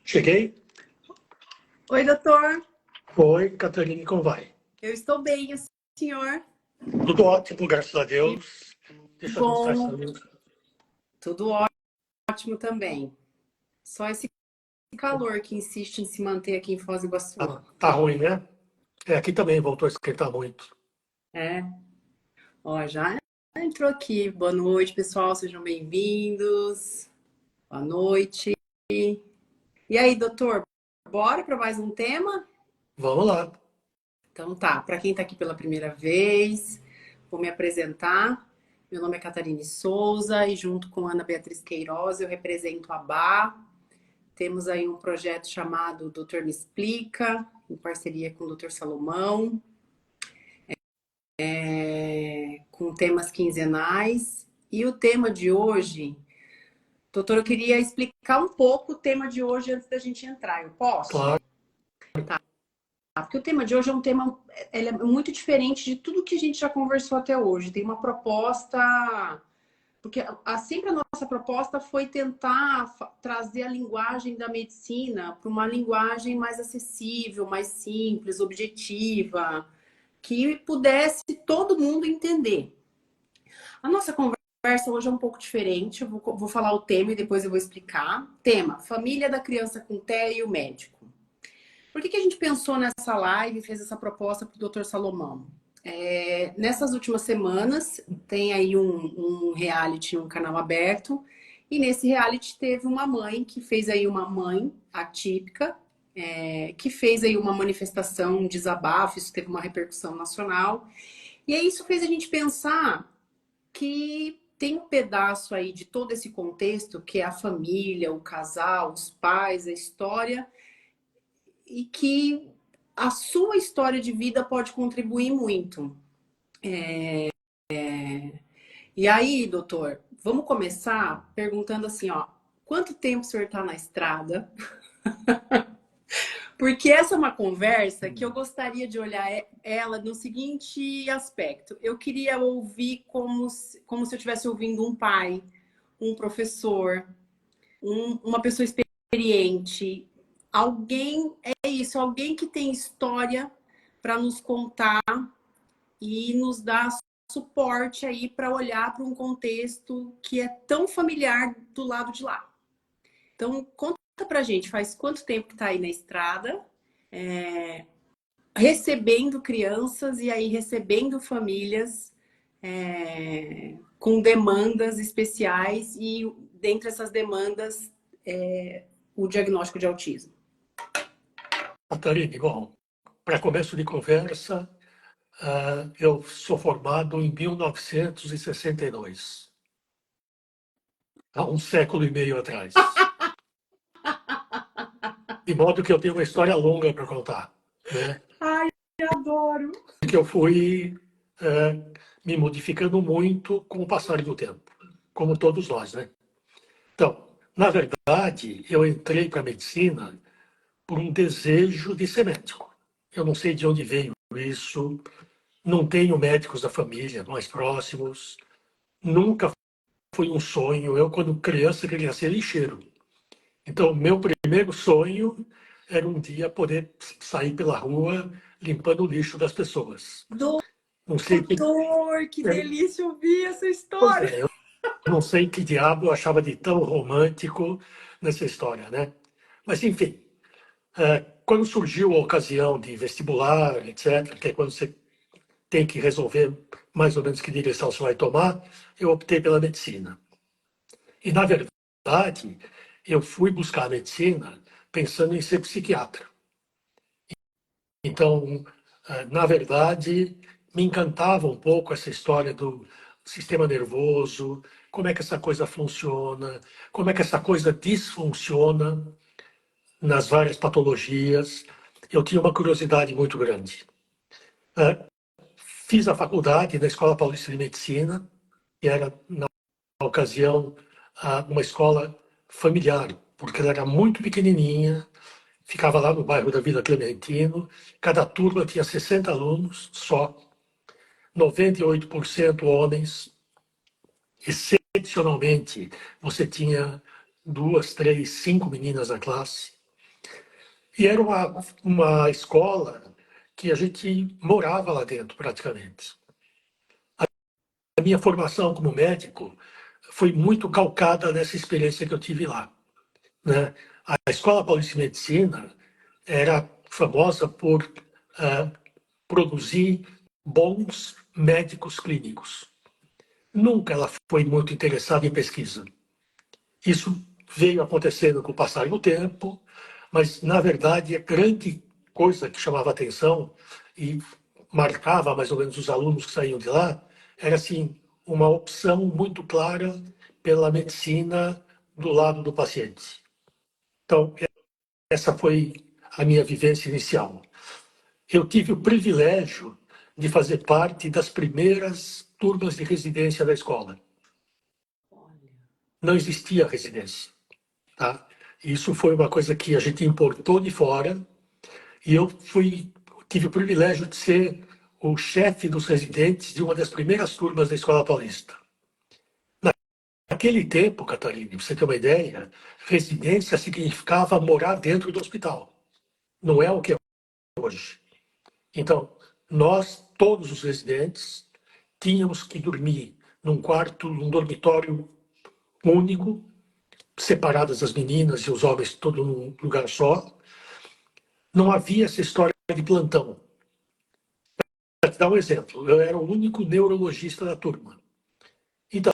Cheguei? Oi, doutor. Oi, Catarina, como vai? Eu estou bem, e o senhor? Tudo ótimo, graças a Que Deus. Deixa eu ajustar essa bom. luz. Tudo ótimo também. Só esse calor que insiste em se manter aqui em Foz do Iguaçu. Tá ruim, né? Aqui também voltou a esquentar muito. É, ó, já entrou aqui. Boa noite, pessoal, sejam bem-vindos. Boa noite. E aí, doutor, bora para mais um tema? Vamos lá. Então tá, para quem está aqui pela primeira vez, vou me apresentar. Meu nome é Catarine Souza e junto com Ana Beatriz Queiroz eu represento a BA. Temos aí um projeto chamado Doutor Me Explica, em parceria com o Dr. Salomão, com temas quinzenais. E o tema de hoje, doutor, eu queria explicar um pouco o tema de hoje antes da gente entrar. Eu posso? Claro. Porque o tema de hoje é um tema, ele é muito diferente de tudo que a gente já conversou até hoje. Tem uma proposta, porque sempre a nossa proposta foi tentar trazer a linguagem da medicina para uma linguagem mais acessível, mais simples, objetiva, que pudesse todo mundo entender. A nossa conversa hoje é um pouco diferente. Eu vou falar o tema e depois eu vou explicar. Tema: família da criança com TEA e o médico. Por que a gente pensou nessa live e fez essa proposta para o Dr. Salomão? Nessas últimas semanas, tem aí um reality, um canal aberto, e nesse reality teve uma mãe que fez aí uma mãe atípica, que fez aí uma manifestação, um desabafo, isso teve uma repercussão nacional. E aí isso fez a gente pensar que tem um pedaço aí de todo esse contexto, que é a família, o casal, os pais, a história, e que a sua história de vida pode contribuir muito. E aí, doutor, vamos começar perguntando assim, ó, quanto tempo o senhor está na estrada? Porque essa é uma conversa que eu gostaria de olhar ela no seguinte aspecto. Eu queria ouvir como se eu estivesse ouvindo um pai, um professor, uma pessoa experiente. Alguém, é isso, alguém que tem história para nos contar e nos dar suporte aí para olhar para um contexto que é tão familiar do lado de lá. Então, conta pra gente, faz quanto tempo que está aí na estrada, recebendo crianças e aí recebendo famílias com demandas especiais e dentre essas demandas o diagnóstico de autismo. Catarina, bom, para começo de conversa, eu sou formado em 1962, há um século e meio atrás. De modo que eu tenho uma história longa para contar, né? Ai, eu adoro! Que eu fui me modificando muito com o passar do tempo, como todos nós, né? Então, na verdade, eu entrei para a medicina por um desejo de ser médico. Eu não sei de onde veio isso, não tenho médicos da família mais próximos, nunca foi um sonho. Eu, quando criança, queria ser lixeiro. Então, meu primeiro sonho era um dia poder sair pela rua limpando o lixo das pessoas. Não sei que... Doutor, que delícia ouvir essa Pois história! é, eu não sei que diabo eu achava de tão romântico nessa história, né? Mas, enfim, quando surgiu a ocasião de vestibular, etc., que é quando você tem que resolver mais ou menos que direção você vai tomar, eu optei pela medicina. E, na verdade, eu fui buscar a medicina pensando em ser psiquiatra. Então, na verdade, me encantava um pouco essa história do sistema nervoso, como é que essa coisa funciona, como é que essa coisa disfunciona nas várias patologias. Eu tinha uma curiosidade muito grande. Fiz a faculdade na Escola Paulista de Medicina, que era, na ocasião, uma escola familiar, porque ela era muito pequenininha, ficava lá no bairro da Vila Clementino, cada turma tinha 60 alunos só, 98% homens, excepcionalmente você tinha 2, 3, 5 meninas na classe. E era uma escola que a gente morava lá dentro, praticamente. A minha formação como médico foi muito calcada nessa experiência que eu tive lá, né? A Escola Paulista de Medicina era famosa por produzir bons médicos clínicos. Nunca ela foi muito interessada em pesquisa. Isso veio acontecendo com o passar do tempo, mas, na verdade, a grande coisa que chamava atenção e marcava mais ou menos os alunos que saíam de lá era, assim, uma opção muito clara pela medicina do lado do paciente. Então, essa foi a minha vivência inicial. Eu tive o privilégio de fazer parte das primeiras turmas de residência da escola. Não existia residência. Tá? Isso foi uma coisa que a gente importou de fora e eu tive o privilégio de ser o chefe dos residentes de uma das primeiras turmas da Escola Paulista. Naquele tempo, Catarina, para você ter uma ideia, residência significava morar dentro do hospital. Não é o que é hoje. Então, nós, todos os residentes, tínhamos que dormir num quarto, num dormitório único, separadas as meninas e os homens, todo num lugar só. Não havia essa história de plantão. Para te dar um exemplo, eu era o único neurologista da turma. Então,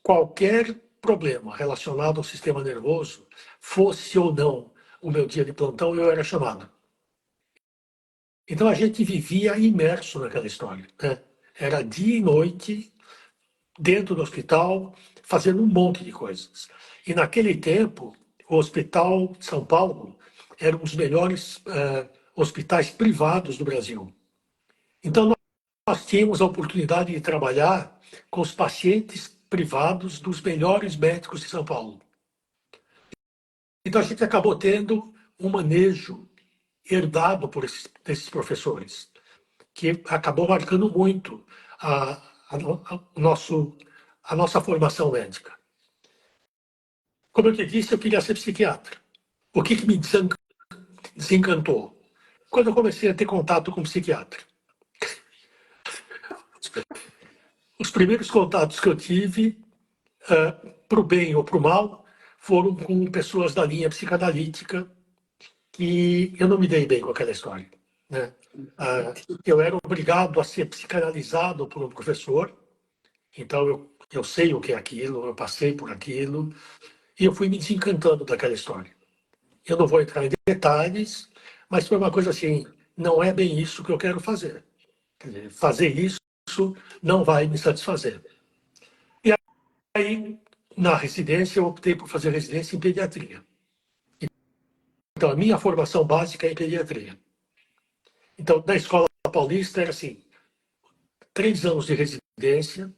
qualquer problema relacionado ao sistema nervoso, fosse ou não o meu dia de plantão, eu era chamado. Então, a gente vivia imerso naquela história, né? Era dia e noite, dentro do hospital, fazendo um monte de coisas. E naquele tempo, o Hospital de São Paulo era um dos melhores hospitais privados do Brasil. Então, nós tínhamos a oportunidade de trabalhar com os pacientes privados dos melhores médicos de São Paulo. Então, a gente acabou tendo um manejo herdado por esses professores, que acabou marcando muito a nossa formação médica. Como eu te disse, eu queria ser psiquiatra. O que me desencantou? Quando eu comecei a ter contato com psiquiatra. Os primeiros contatos que eu tive, para o bem ou para o mal, foram com pessoas da linha psicanalítica, que eu não me dei bem com aquela história, né? Eu era obrigado a ser psicanalizado por um professor, então eu sei o que é aquilo, eu passei por aquilo, e eu fui me desencantando daquela história. Eu não vou entrar em detalhes, mas foi uma coisa assim, não é bem isso que eu quero fazer. Quer dizer, fazer isso não vai me satisfazer. E aí, na residência, eu optei por fazer residência em pediatria. Então, a minha formação básica é em pediatria. Então, na Escola Paulista era assim, 3 anos de residência,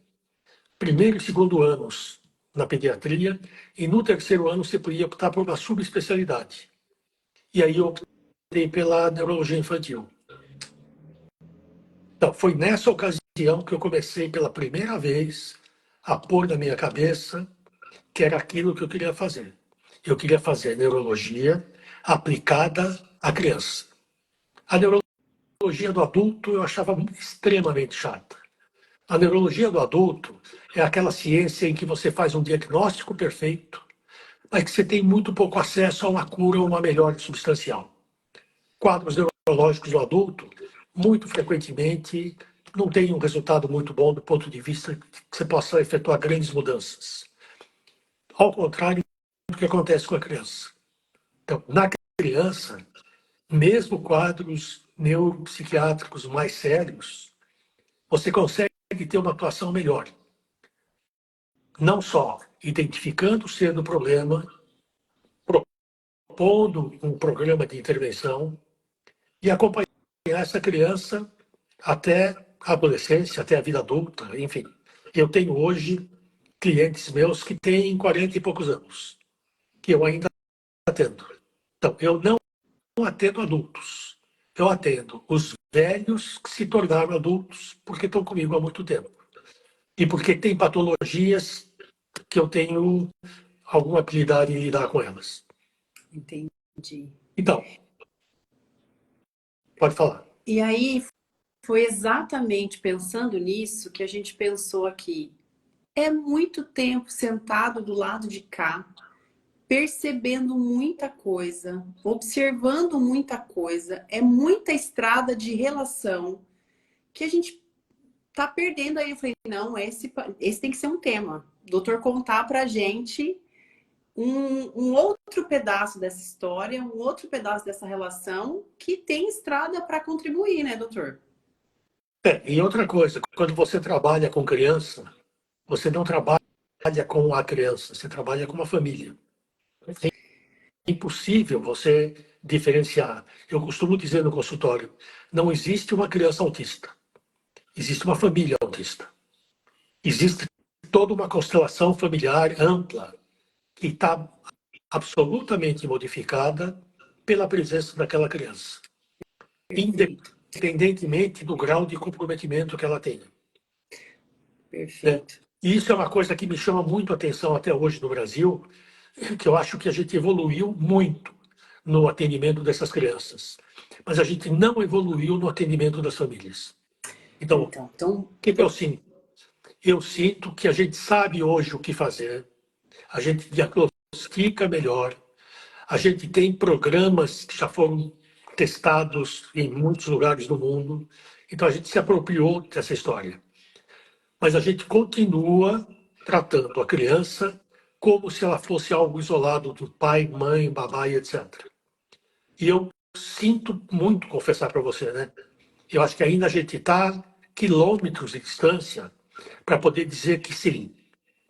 primeiro e segundo anos na pediatria, e no terceiro ano você podia optar por uma subespecialidade. E aí eu optei pela neurologia infantil. Então, foi nessa ocasião que eu comecei pela primeira vez a pôr na minha cabeça que era aquilo que eu queria fazer. Eu queria fazer neurologia aplicada à criança. A neurologia do adulto eu achava extremamente chata. A neurologia do adulto é aquela ciência em que você faz um diagnóstico perfeito, mas que você tem muito pouco acesso a uma cura ou uma melhora substancial. Quadros neurológicos do adulto, muito frequentemente, não têm um resultado muito bom do ponto de vista que você possa efetuar grandes mudanças. Ao contrário do que acontece com a criança. Então, na criança, mesmo quadros neuropsiquiátricos mais sérios, você consegue ter uma atuação melhor. Não só identificando o ser do problema, propondo um programa de intervenção e acompanhar essa criança até a adolescência, até a vida adulta, enfim. Eu tenho hoje clientes meus que têm 40 e poucos anos, que eu ainda atendo. Então, eu não atendo adultos. Eu atendo os velhos que se tornaram adultos porque estão comigo há muito tempo. E porque tem patologias que eu tenho alguma habilidade em lidar com elas. Entendi. Então, pode falar. E aí foi exatamente pensando nisso que a gente pensou aqui. É muito tempo sentado do lado de cá, percebendo muita coisa, observando muita coisa, é muita estrada de relação que a gente tá perdendo. Aí eu falei, não, esse tem que ser um tema. O doutor contar pra gente um outro pedaço dessa história, um outro pedaço dessa relação que tem estrada para contribuir, né, doutor? E outra coisa, quando você trabalha com criança, você não trabalha com a criança, você trabalha com uma família. É impossível você diferenciar. Eu costumo dizer no consultório, não existe uma criança autista, existe uma família autista. Existe toda uma constelação familiar ampla que está absolutamente modificada pela presença daquela criança, Perfeito. independentemente do grau de comprometimento que ela tenha. Perfeito. E isso é uma coisa que me chama muito a atenção até hoje no Brasil, que eu acho que a gente evoluiu muito no atendimento dessas crianças, mas a gente não evoluiu no atendimento das famílias. Então, Então, o que eu sinto? Eu sinto que a gente sabe hoje o que fazer, a gente diagnostica melhor, a gente tem programas que já foram testados em muitos lugares do mundo, então a gente se apropriou dessa história. Mas a gente continua tratando a criança como se ela fosse algo isolado do pai, mãe, babá e etc. E eu sinto muito confessar para você, né? Eu acho que ainda a gente está quilômetros de distância para poder dizer que sim,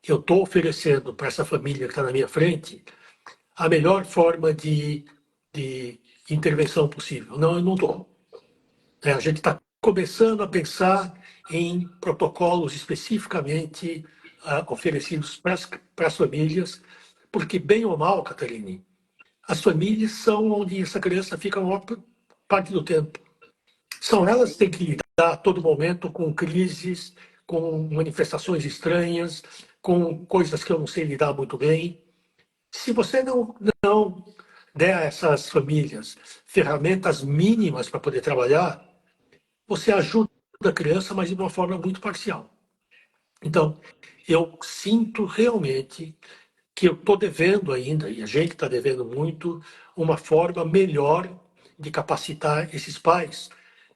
eu estou oferecendo para essa família que está na minha frente a melhor forma de intervenção possível. Não, eu não estou. A gente está começando a pensar em protocolos especificamente oferecidos para as famílias, porque, bem ou mal, Catarine, as famílias são onde essa criança fica a maior parte do tempo. São elas que têm que lidar a todo momento com crises, com manifestações estranhas, com coisas que eu não sei lidar muito bem. Se você não der a essas famílias ferramentas mínimas para poder trabalhar, você ajuda a criança, mas de uma forma muito parcial. Então, eu sinto realmente que eu estou devendo ainda, e a gente está devendo muito, uma forma melhor de capacitar esses pais,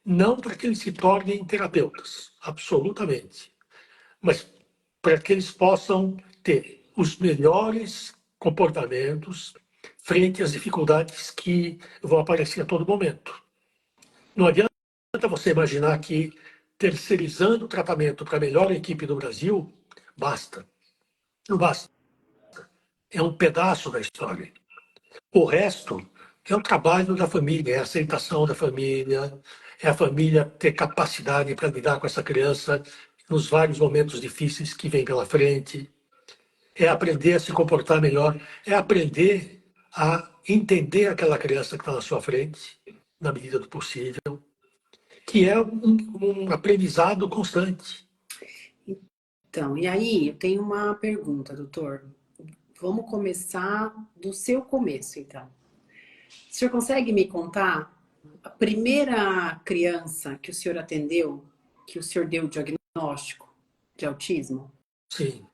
não para que eles se tornem terapeutas, absolutamente, mas para que eles possam ter os melhores comportamentos frente às dificuldades que vão aparecer a todo momento. Não adianta você imaginar que terceirizando o tratamento para a melhor equipe do Brasil, basta. Não basta. É um pedaço da história. O resto é o trabalho da família, é a aceitação da família, é a família ter capacidade para lidar com essa criança nos vários momentos difíceis que vem pela frente, é aprender a se comportar melhor, é aprender a entender aquela criança que está na sua frente, na medida do possível, que é um aprendizado constante. Então, e aí, eu tenho uma pergunta, doutor. Vamos começar do seu começo, então. O senhor consegue me contar a primeira criança que o senhor atendeu, que o senhor deu o diagnóstico de autismo? Sim.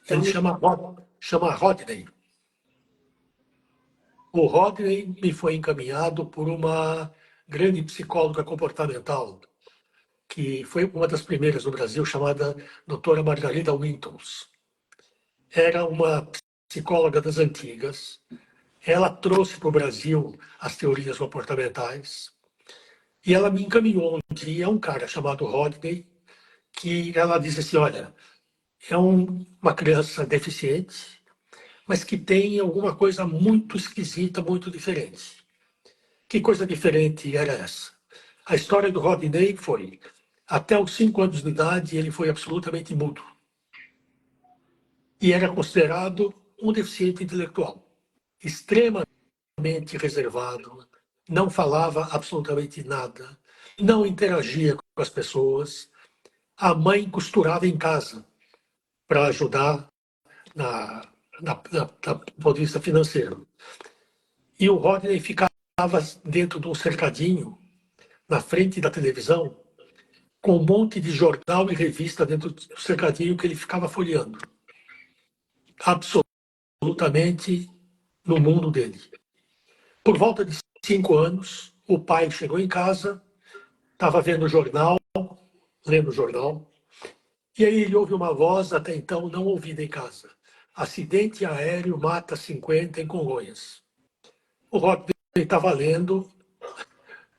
Então, Ele chama Rodney. O Rodney me foi encaminhado por uma grande psicóloga comportamental, que foi uma das primeiras no Brasil, chamada doutora Margarida Wintons. Era uma psicóloga das antigas. Ela trouxe para o Brasil as teorias comportamentais e ela me encaminhou um dia um cara chamado Rodney, que ela disse assim, olha, é uma criança deficiente, mas que tem alguma coisa muito esquisita, muito diferente. Que coisa diferente era essa? A história do Rodney foi, até os 5 anos de idade, ele foi absolutamente mudo. E era considerado um deficiente intelectual, extremamente reservado, não falava absolutamente nada, não interagia com as pessoas. A mãe costurava em casa para ajudar do ponto de vista financeiro. E o Rodney ficava dentro de um cercadinho, na frente da televisão, com um monte de jornal e revista dentro do cercadinho que ele ficava folheando. Absolutamente no mundo dele. Por volta de 5 anos, o pai chegou em casa, estava vendo o jornal, lendo o jornal, e aí ele ouve uma voz até então não ouvida em casa. Acidente aéreo mata 50 em Congonhas. O Rodney estava lendo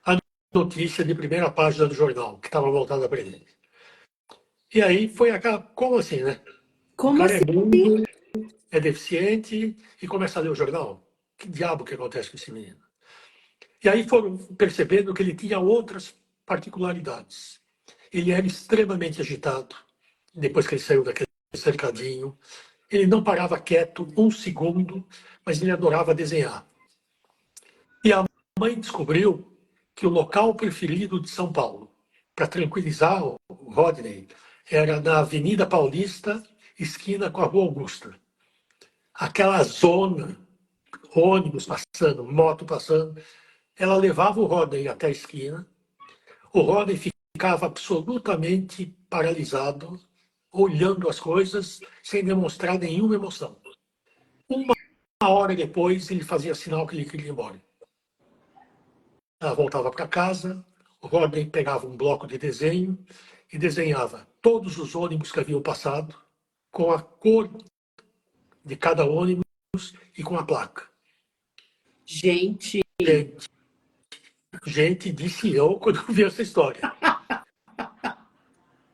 a notícia de primeira página do jornal, que estava voltada para ele. E aí foi aquela... Como assim, né? Como o cara assim? é mudo, é deficiente e começa a ler o jornal. Que diabo que acontece com esse menino? E aí foram percebendo que ele tinha outras particularidades. Ele era extremamente agitado, depois que ele saiu daquele cercadinho. Ele não parava quieto um segundo, mas ele adorava desenhar. E a mãe descobriu que o local preferido de São Paulo, para tranquilizar o Rodney, era na Avenida Paulista, esquina com a Rua Augusta. Aquela zona, ônibus passando, moto passando, ela levava o Rodney até a esquina. O Rodney ficava absolutamente paralisado, olhando as coisas, sem demonstrar nenhuma emoção. Uma hora depois, ele fazia sinal que ele queria ir embora. Ela voltava para casa, o Rodney pegava um bloco de desenho e desenhava todos os ônibus que haviam passado, com a cor de cada ônibus e com a placa. Gente, Gente, disse eu quando vi essa história.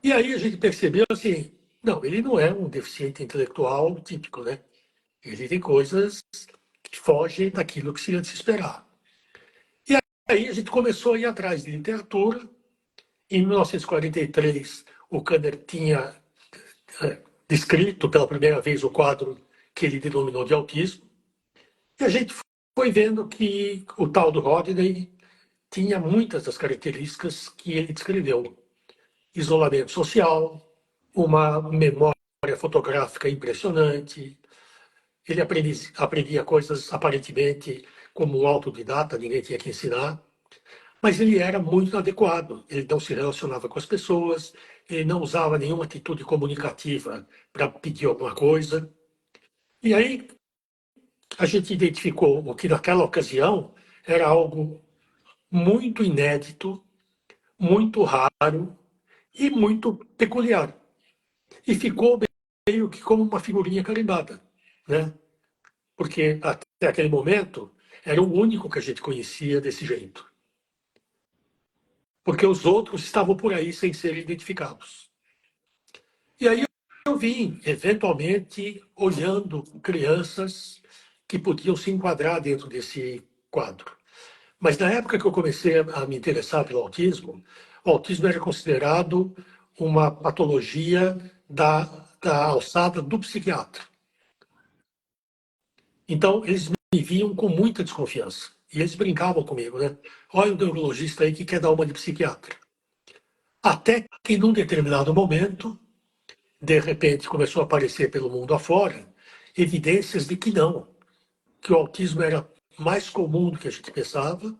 E aí a gente percebeu assim, não, ele não é um deficiente intelectual típico, né? Ele tem coisas que fogem daquilo que se ia se esperar. E aí a gente começou a ir atrás de literatura. Em 1943, o Kanner tinha descrito pela primeira vez o quadro que ele denominou de autismo. E a gente foi vendo que o tal do Rodney tinha muitas das características que ele descreveu. Isolamento social, uma memória fotográfica impressionante. Ele aprendia coisas aparentemente como um autodidata, ninguém tinha que ensinar, mas ele era muito inadequado. Ele não se relacionava com as pessoas, ele não usava nenhuma atitude comunicativa para pedir alguma coisa. E aí a gente identificou o que naquela ocasião era algo muito inédito, muito raro e muito peculiar. E ficou meio que como uma figurinha carimbada, né? Porque até aquele momento era o único que a gente conhecia desse jeito. Porque os outros estavam por aí sem serem identificados. E aí eu vim, eventualmente, olhando crianças que podiam se enquadrar dentro desse quadro. Mas na época que eu comecei a me interessar pelo autismo, o autismo era considerado uma patologia da alçada do psiquiatra. Então, eles me viam com muita desconfiança. E eles brincavam comigo, né? Olha o neurologista aí que quer dar uma de psiquiatra. Até que, num determinado momento, de repente, começou a aparecer pelo mundo afora evidências de que não, que o autismo era mais comum do que a gente pensava,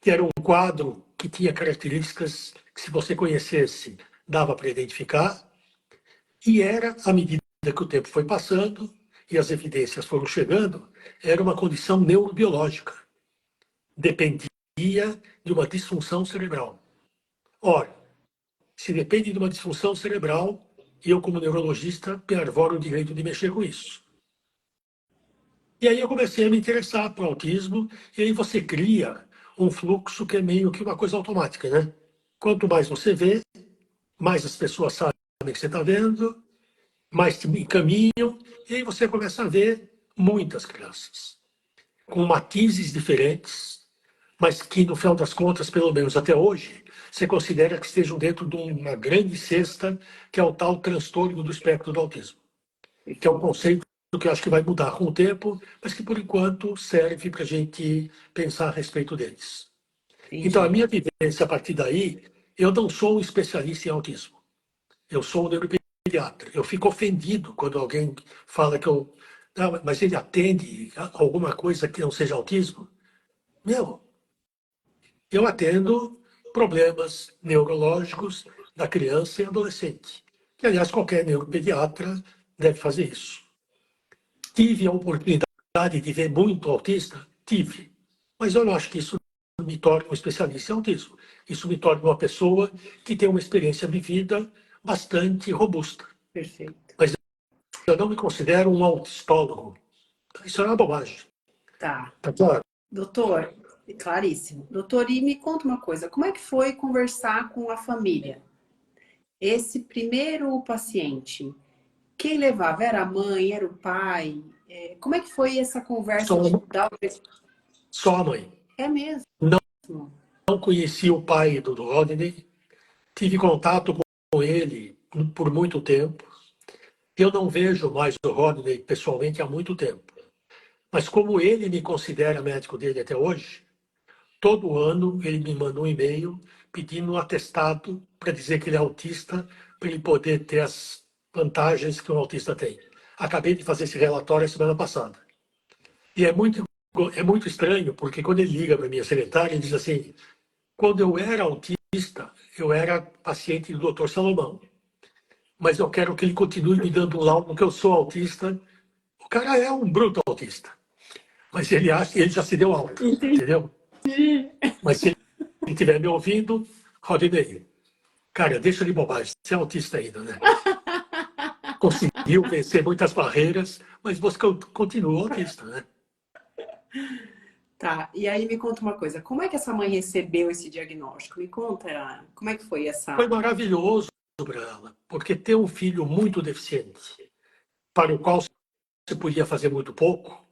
que era um quadro que tinha características que, se você conhecesse, dava para identificar, e era, à medida que o tempo foi passando e as evidências foram chegando, era uma condição neurobiológica. Dependia de uma disfunção cerebral. Ora, se depende de uma disfunção cerebral, eu, como neurologista, pervoro o direito de mexer com isso. E aí eu comecei a me interessar por autismo, e aí você cria um fluxo que é meio que uma coisa automática, né? Quanto mais você vê, mais as pessoas sabem que você está vendo, mais te encaminham, e aí você começa a ver muitas crianças, com matizes diferentes, mas que, no final das contas, pelo menos até hoje, você considera que estejam dentro de uma grande cesta, que é o tal transtorno do espectro do autismo, que é um conceito que eu acho que vai mudar com o tempo, mas que, por enquanto, serve para a gente pensar a respeito deles. entendi. Então, a minha vivência, a partir daí, eu não sou um especialista em autismo. Eu sou um neuropediatra. neuropediatra. Eu fico ofendido quando alguém fala que eu... Não, mas ele atende alguma coisa que não seja autismo? Meu, eu atendo problemas neurológicos da criança e adolescente. Que, aliás, qualquer neuropediatra deve fazer isso. Tive a oportunidade de ver muito autista? Tive. Mas eu não acho que isso me torne um especialista em autismo. Isso me torna uma pessoa que tem uma experiência de vida bastante robusta. Perfeito. Mas eu não me considero um autistólogo. Isso é uma bobagem. Tá. Tá claro? Doutor, claríssimo. Doutor, e me conta uma coisa, como é que foi conversar com a família? Esse primeiro paciente, quem levava? Era a mãe, era o pai? Como é que foi essa conversa Só, de dar só a mãe. É mesmo? Não conheci o pai do Rodney. Tive contato com ele por muito tempo. Eu não vejo mais o Rodney pessoalmente há muito tempo. Mas como ele me considera médico dele até hoje, todo ano ele me manda um e-mail pedindo um atestado para dizer que ele é autista, para ele poder ter as vantagens que um autista tem. Acabei de fazer esse relatório a semana passada. E é muito estranho, porque quando ele liga para minha secretária, ele diz assim: quando eu era autista, eu era paciente do Dr. Salomão, mas eu quero que ele continue me dando laudo que eu sou autista. O cara é um bruto autista, mas ele acha que ele já se deu alta, entendeu? Mas se ele estiver me ouvindo, Rodinei, cara, deixa de bobagem, você é autista ainda, né? Conseguiu vencer muitas barreiras, mas você continua autista, né? Tá, e aí me conta uma coisa, como é que essa mãe recebeu esse diagnóstico? Me conta, como é que foi Foi essa... maravilhoso para ela, porque ter um filho muito deficiente, para o qual você podia fazer muito pouco,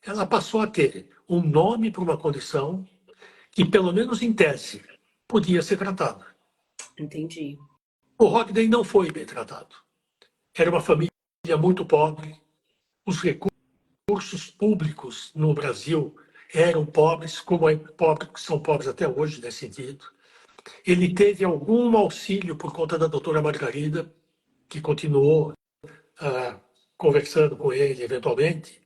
ela passou a ter um nome para uma condição que, pelo menos em tese, podia ser tratada. Entendi. O Rodney não foi bem tratado. Era uma família muito pobre, os recursos públicos no Brasil eram pobres, como são pobres até hoje nesse sentido. Ele teve algum auxílio por conta da doutora Margarida, que continuou conversando com ele eventualmente,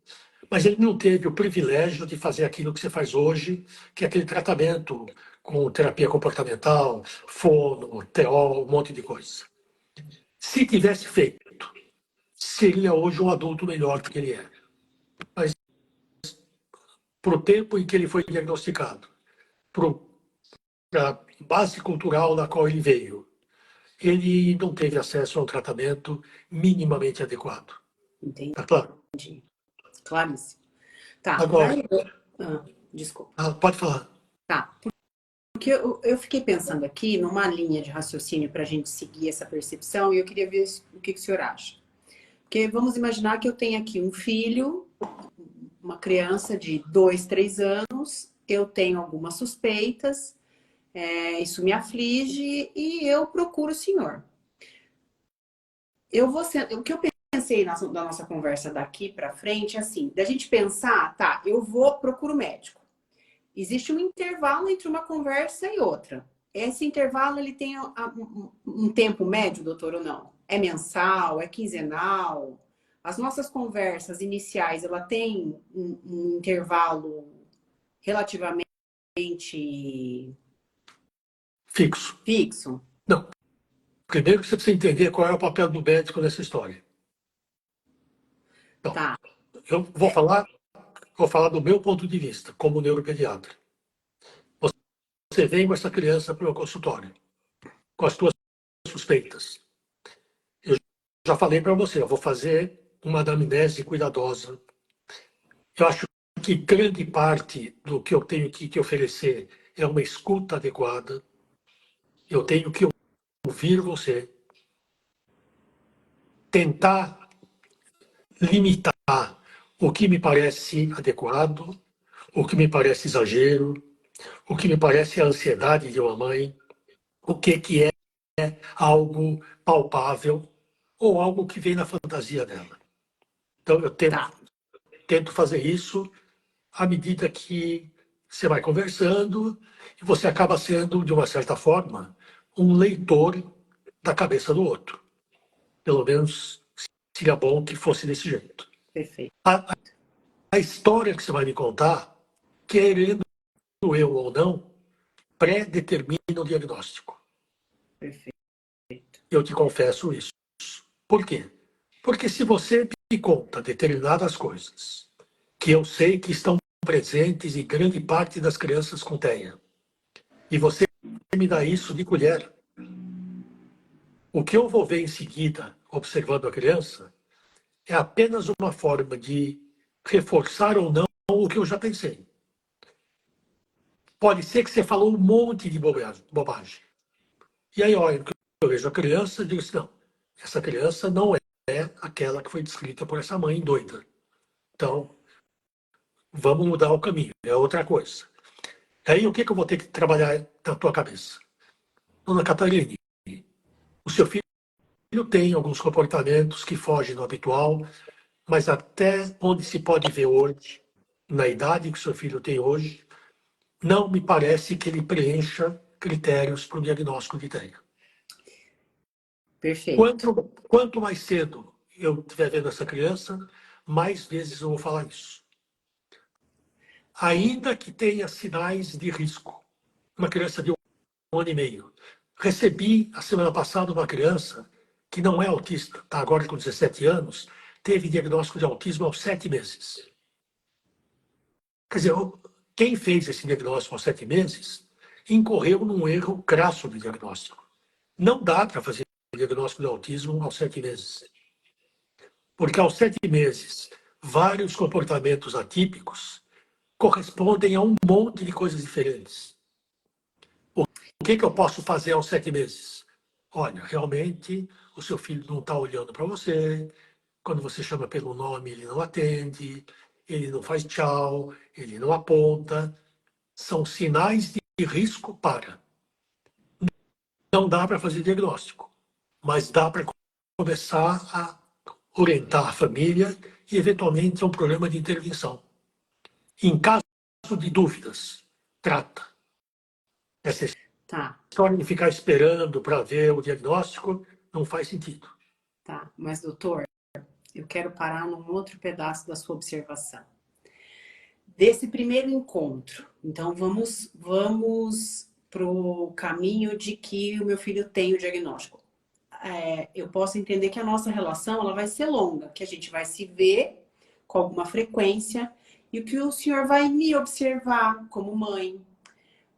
mas ele não teve o privilégio de fazer aquilo que você faz hoje, que é aquele tratamento com terapia comportamental, fono, TO, um monte de coisa. Se tivesse feito, seria hoje um adulto melhor do que ele é. Mas para o tempo em que ele foi diagnosticado, para a base cultural na qual ele veio, ele não teve acesso a um tratamento minimamente adequado. Entendi. Tá claro? Claríssimo. Tá, Agora, desculpa. pode falar. Tá, porque eu fiquei pensando aqui numa linha de raciocínio para a gente seguir essa percepção e eu queria ver o que o senhor acha. Porque vamos imaginar que eu tenho aqui um filho, uma criança de 2, 3 anos, eu tenho algumas suspeitas, isso me aflige e eu procuro o senhor. O que eu pensei da nossa conversa daqui para frente é assim, da gente pensar, tá, procuro médico. Existe um intervalo entre uma conversa e outra. Esse intervalo, ele tem um tempo médio, doutor, ou não? É mensal? É quinzenal? As nossas conversas iniciais, ela tem um intervalo relativamente Fixo. Não. Primeiro você precisa entender qual é o papel do médico nessa história. Então, Tá. eu vou falar do meu ponto de vista, como neuropediatra. Você vem com essa criança para o meu consultório, com as suas suspeitas. Eu já falei para você, eu vou fazer uma anamnese cuidadosa. Eu acho que grande parte do que eu tenho que te oferecer é uma escuta adequada. Eu tenho que ouvir você, tentar limitar o que me parece adequado, o que me parece exagero, o que me parece a ansiedade de uma mãe, o que é algo palpável ou algo que vem na fantasia dela. Então, eu tento fazer isso à medida que você vai conversando e você acaba sendo, de uma certa forma, um leitor da cabeça do outro. Pelo menos seria bom que fosse desse jeito. Perfeito. A história que você vai me contar, querendo eu ou não, pré-determina o diagnóstico. Perfeito. Eu te confesso isso. Por quê? Porque se você me conta determinadas coisas que eu sei que estão presentes em grande parte das crianças com TEA, e você me dá isso de colher, o que eu vou ver em seguida, observando a criança, é apenas uma forma de reforçar ou não o que eu já pensei. Pode ser que você falou um monte de bobagem. E aí, olha, eu vejo a criança e digo assim, não, essa criança não é aquela que foi descrita por essa mãe doida. Então, vamos mudar o caminho, é outra coisa. Aí, o que eu vou ter que trabalhar na tua cabeça? Dona Catarina, o seu filho tem alguns comportamentos que fogem do habitual, mas até onde se pode ver hoje, na idade que o seu filho tem hoje, não me parece que ele preencha critérios para o diagnóstico de TEA. Perfeito. Quanto mais cedo eu estiver vendo essa criança, mais vezes eu vou falar isso. Ainda que tenha sinais de risco. Uma criança de 1 ano e meio. Recebi, a semana passada, uma criança que não é autista, está agora com 17 anos, teve diagnóstico de autismo aos 7 meses. Quer dizer, quem fez esse diagnóstico aos 7 meses incorreu num erro crasso de diagnóstico. Não dá para fazer diagnóstico de autismo aos 7 meses. Porque aos 7 meses, vários comportamentos atípicos correspondem a um monte de coisas diferentes. O que eu posso fazer aos 7 meses? Olha, realmente, o seu filho não está olhando para você, quando você chama pelo nome, ele não atende, ele não faz tchau, ele não aponta. São sinais de risco para. Não dá para fazer diagnóstico, mas dá para começar a orientar a família e, eventualmente, um programa de intervenção. Em caso de dúvidas, trata. Essa história de ficar esperando para ver o diagnóstico não faz sentido. Tá, mas doutor, eu quero parar num outro pedaço da sua observação. Desse primeiro encontro, então vamos para o caminho de que o meu filho tem o diagnóstico. Eu posso entender que a nossa relação ela vai ser longa, que a gente vai se ver com alguma frequência e que o senhor vai me observar como mãe,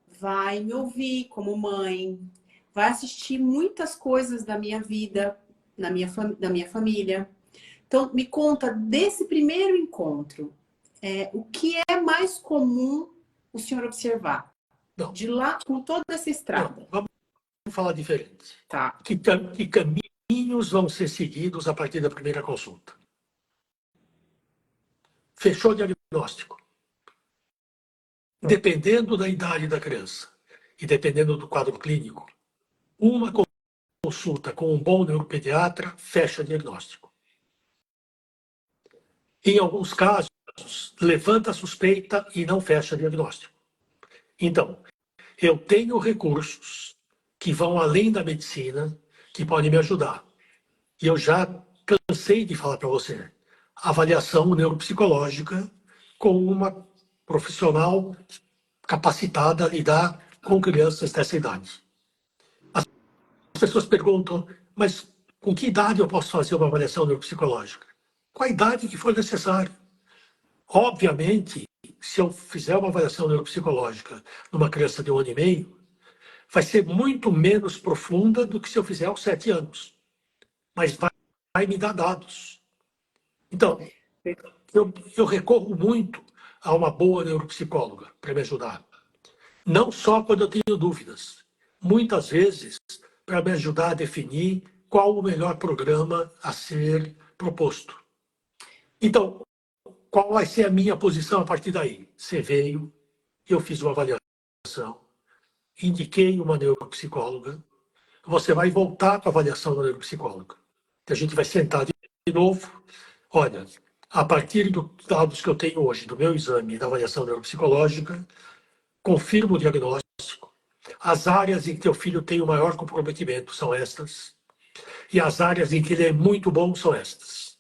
vai me ouvir como mãe, vai assistir muitas coisas da minha vida, da minha família. Então, me conta desse primeiro encontro, o que é mais comum o senhor observar? Não. De lá, com toda essa estrada. Não, vamos falar diferente. Tá. Que caminhos vão ser seguidos a partir da primeira consulta? Fechou o diagnóstico. Dependendo da idade da criança e dependendo do quadro clínico, uma consulta com um bom neuropediatra fecha diagnóstico. Em alguns casos, levanta a suspeita e não fecha diagnóstico. Então, eu tenho recursos que vão além da medicina, que podem me ajudar. E eu já cansei de falar para você. Avaliação neuropsicológica com uma profissional capacitada a lidar com crianças dessa idade. As pessoas perguntam, mas com que idade eu posso fazer uma avaliação neuropsicológica? Com a idade que for necessário. Obviamente, se eu fizer uma avaliação neuropsicológica numa criança de 1 ano e meio, vai ser muito menos profunda do que se eu fizer aos 7 anos. Mas vai me dar dados. Então, eu recorro muito a uma boa neuropsicóloga para me ajudar. Não só quando eu tenho dúvidas. Muitas vezes, para me ajudar a definir qual o melhor programa a ser proposto. Então, qual vai ser a minha posição a partir daí? Você veio, eu fiz uma avaliação, indiquei uma neuropsicóloga, você vai voltar para a avaliação da neuropsicóloga. A gente vai sentar de novo. Olha, a partir dos dados que eu tenho hoje, do meu exame da avaliação neuropsicológica, confirmo o diagnóstico. As áreas em que teu filho tem o maior comprometimento são estas. E as áreas em que ele é muito bom são estas.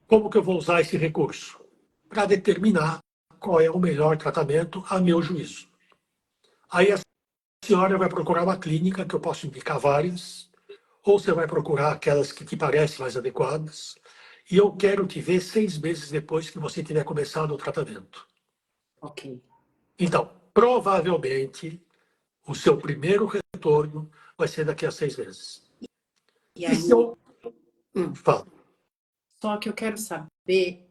Como que eu vou usar esse recurso? Para determinar qual é o melhor tratamento a meu juízo. Aí a senhora vai procurar uma clínica, que eu posso indicar várias, ou você vai procurar aquelas que te parecem mais adequadas, e eu quero te ver 6 meses depois que você tiver começado o tratamento. Ok. Então, provavelmente, o seu primeiro retorno vai ser daqui a 6 meses. E E aí, se eu falo, só que eu quero saber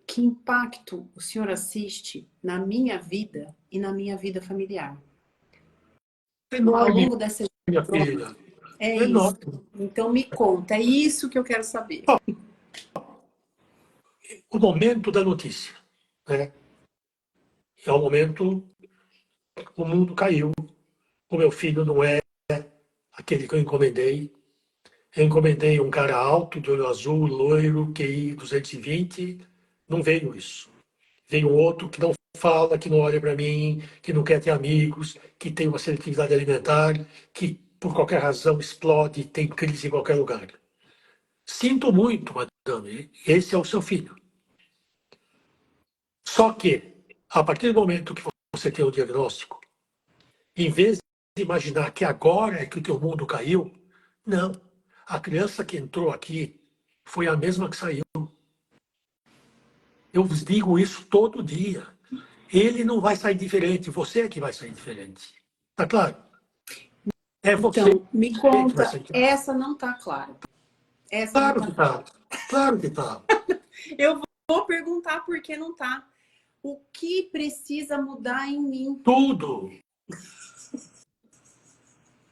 que impacto o senhor assiste na minha vida e na minha vida familiar. Ao enorme, longo dessa minha filha, é isso. enorme. Então me conta, é isso que eu quero saber. O momento da notícia, né? É o momento, o mundo caiu, o meu filho não é aquele que eu encomendei. Eu encomendei um cara alto, de olho azul, loiro, QI 220, não veio isso. Veio outro que não fala, que não olha para mim, que não quer ter amigos, que tem uma seletividade alimentar, que por qualquer razão explode, tem crise em qualquer lugar. Sinto muito, madame, esse é o seu filho. Só que, a partir do momento que você tem o diagnóstico, em vez de imaginar que agora é que o teu mundo caiu, não. A criança que entrou aqui foi a mesma que saiu. Eu vos digo isso todo dia. Ele não vai sair diferente, você é que vai sair diferente. Tá claro? É você Então, me que vai conta, sair diferente. essa não está clara. Essa não Claro que está. tá. Claro que tá. Eu vou perguntar por que não está. O que precisa mudar em mim? Tudo.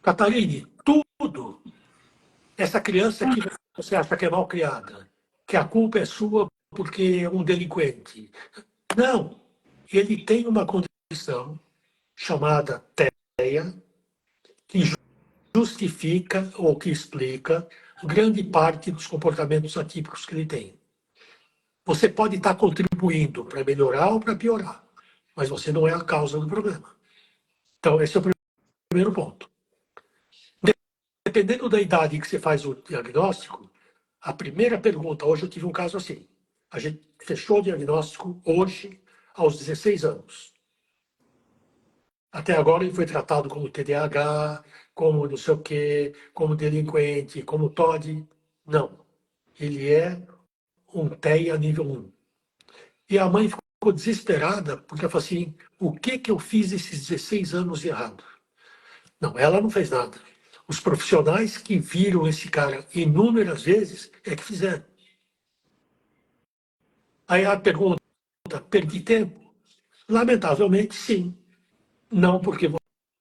Catarine, tudo. Essa criança que você acha que é mal criada, que a culpa é sua porque é um delinquente. Não. Ele tem uma condição chamada TEA, que justifica ou que explica grande parte dos comportamentos atípicos que ele tem. Você pode estar contribuindo para melhorar ou para piorar, mas você não é a causa do problema. Então, esse é o primeiro ponto. Dependendo da idade que você faz o diagnóstico, a primeira pergunta, hoje eu tive um caso assim, a gente fechou o diagnóstico hoje, aos 16 anos. Até agora ele foi tratado como TDAH, como não sei o quê, como delinquente, como TOD. Não. Ele é um TEA nível 1. E a mãe ficou desesperada, porque ela falou assim, o que eu fiz esses 16 anos de errado? Não, ela não fez nada. Os profissionais que viram esse cara inúmeras vezes é que fizeram. Aí a pergunta, perdi tempo? Lamentavelmente, sim. Não porque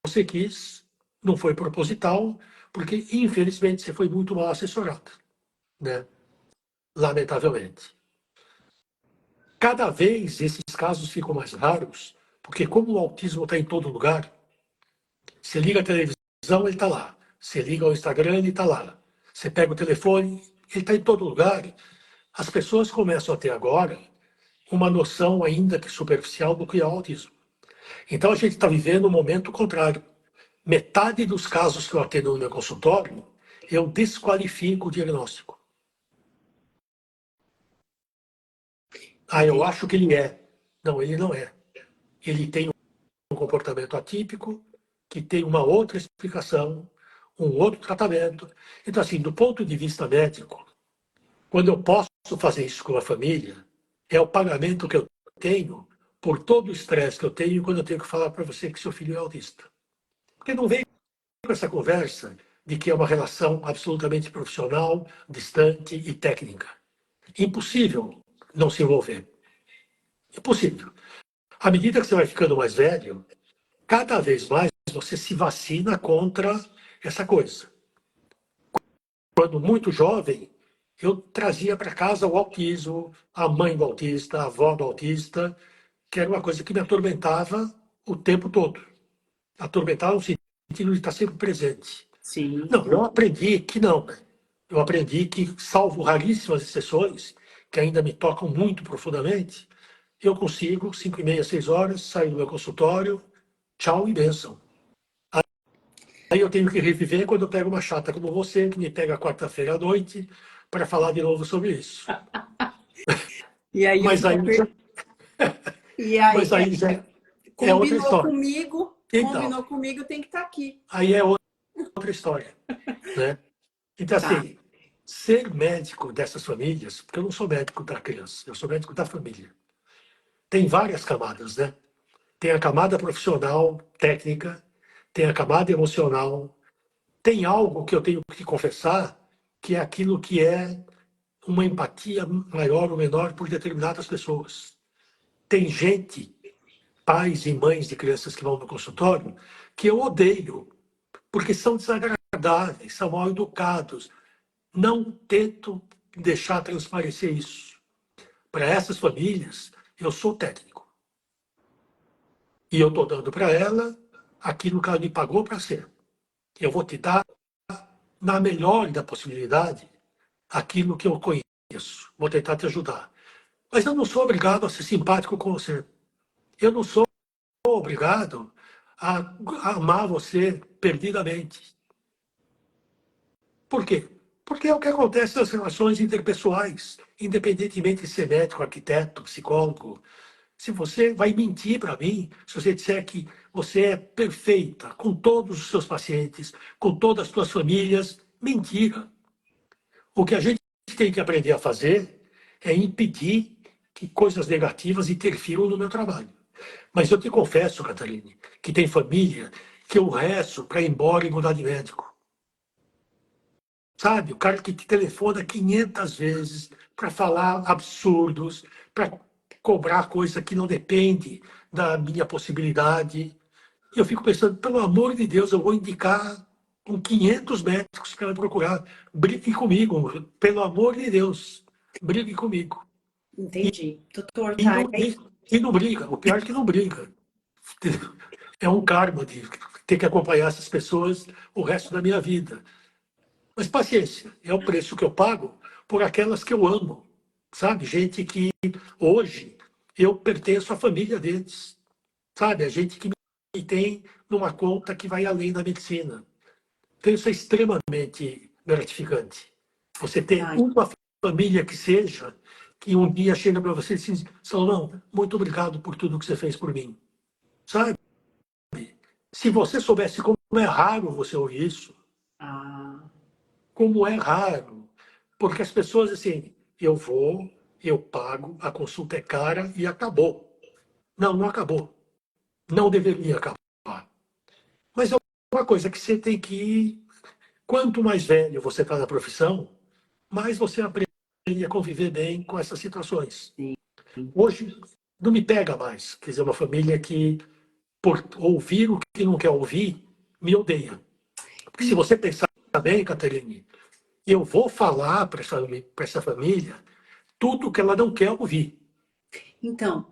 você quis, não foi proposital, porque, infelizmente, você foi muito mal assessorado, né? Lamentavelmente. Cada vez esses casos ficam mais raros, porque como o autismo está em todo lugar, você liga a televisão, ele está lá. Você liga ao Instagram, ele está lá. Você pega o telefone, ele está em todo lugar. As pessoas começam a ter agora uma noção ainda que superficial do que é o autismo. Então a gente está vivendo um momento contrário. Metade dos casos que eu atendo no meu consultório, eu desqualifico o diagnóstico. Ah, eu acho que ele é. Não, ele não é. Ele tem um comportamento atípico, que tem uma outra explicação, um outro tratamento. Então, assim, do ponto de vista médico, quando eu posso fazer isso com a família, é o pagamento que eu tenho por todo o estresse que eu tenho quando eu tenho que falar para você que seu filho é autista. Porque não vem com essa conversa de que é uma relação absolutamente profissional, distante e técnica. Impossível não se envolver. Impossível. À medida que você vai ficando mais velho, cada vez mais você se vacina contra essa coisa. Quando muito jovem, eu trazia para casa o autismo, a mãe do autista, a avó do autista, que era uma coisa que me atormentava o tempo todo. Atormentava no sentido de estar sempre presente. Sim. Não, eu aprendi que não. Né? Eu aprendi que, salvo raríssimas exceções, que ainda me tocam muito profundamente, eu consigo, 5h30, 6 horas, sair do meu consultório, tchau e bênção. Aí eu tenho que reviver quando eu pego uma chata como você, que me pega quarta-feira à noite, para falar de novo sobre isso. E aí, Mas aí, e aí mas aí já é outra combinou história. comigo, Então, tem que estar aqui. aí é outra história, né? Então, Tá. assim, ser médico dessas famílias, porque eu não sou médico da criança, eu sou médico da família. Tem várias camadas, né? Tem a camada profissional, técnica, tem a camada emocional, tem algo que eu tenho que confessar, que é aquilo que é uma empatia maior ou menor por determinadas pessoas. Tem gente, pais e mães de crianças que vão no consultório, que eu odeio, porque são desagradáveis, são mal educados. Não tento deixar transparecer isso. Para essas famílias, eu sou técnico. E eu estou dando para ela aquilo que ela me pagou para ser. Eu vou te dar, na melhor da possibilidade, aquilo que eu conheço. Vou tentar te ajudar. Mas eu não sou obrigado a ser simpático com você. Eu não sou obrigado a amar você perdidamente. Por quê? Porque é o que acontece nas relações interpessoais, independentemente de ser médico, arquiteto, psicólogo. Se você vai mentir para mim, se você disser que você é perfeita com todos os seus pacientes, com todas as suas famílias, mentira. O que a gente tem que aprender a fazer é impedir que coisas negativas interfiram no meu trabalho. Mas eu te confesso, Catarine, que tem família que eu rezo para ir embora e mudar de médico. Sabe? O cara que te telefona 500 vezes para falar absurdos, para cobrar coisa que não depende da minha possibilidade. E eu fico pensando, pelo amor de Deus, eu vou indicar com 500 médicos para procurar. Brigue comigo, pelo amor de Deus, brigue comigo. Entendi. Doutor, E tá. não, e não briga, o pior é que não briga. É um karma de ter que acompanhar essas pessoas o resto da minha vida. Mas paciência, é o preço que eu pago por aquelas que eu amo, sabe? Gente que hoje eu pertenço à família deles, sabe? A gente que me tem numa conta que vai além da medicina. Então isso é extremamente gratificante. Você ter Ai, uma família que seja, que um dia chega para você e diz, Salomão, muito obrigado por tudo que você fez por mim. Sabe? Se você soubesse como é raro você ouvir isso, ah, como é raro. Porque as pessoas, assim, eu vou, eu pago, a consulta é cara e acabou. Não, não acabou. Não deveria acabar. Mas é uma coisa que você tem que ir. Quanto mais velho você está na profissão, mais você aprende a conviver bem com essas situações. sim. Hoje, não me pega mais. Quer dizer, uma família que, por ouvir o que não quer ouvir, me odeia. Porque se você pensar bem, Caterine, eu vou falar para essa família tudo que ela não quer ouvir. Então,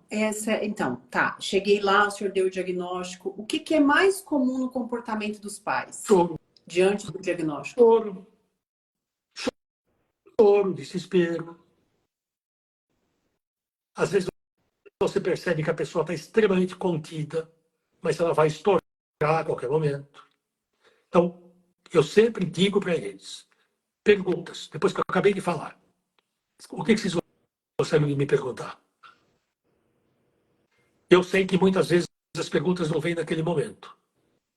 tá. Cheguei lá, o senhor deu o diagnóstico. O que que é mais comum no comportamento dos pais Choro, diante do diagnóstico? choro, choro, desespero. Às vezes você percebe que a pessoa está extremamente contida, mas ela vai estourar a qualquer momento. Então, eu sempre digo para eles, perguntas, depois que eu acabei de falar. O que vocês gostariam de me perguntar? Eu sei que muitas vezes as perguntas não vêm naquele momento.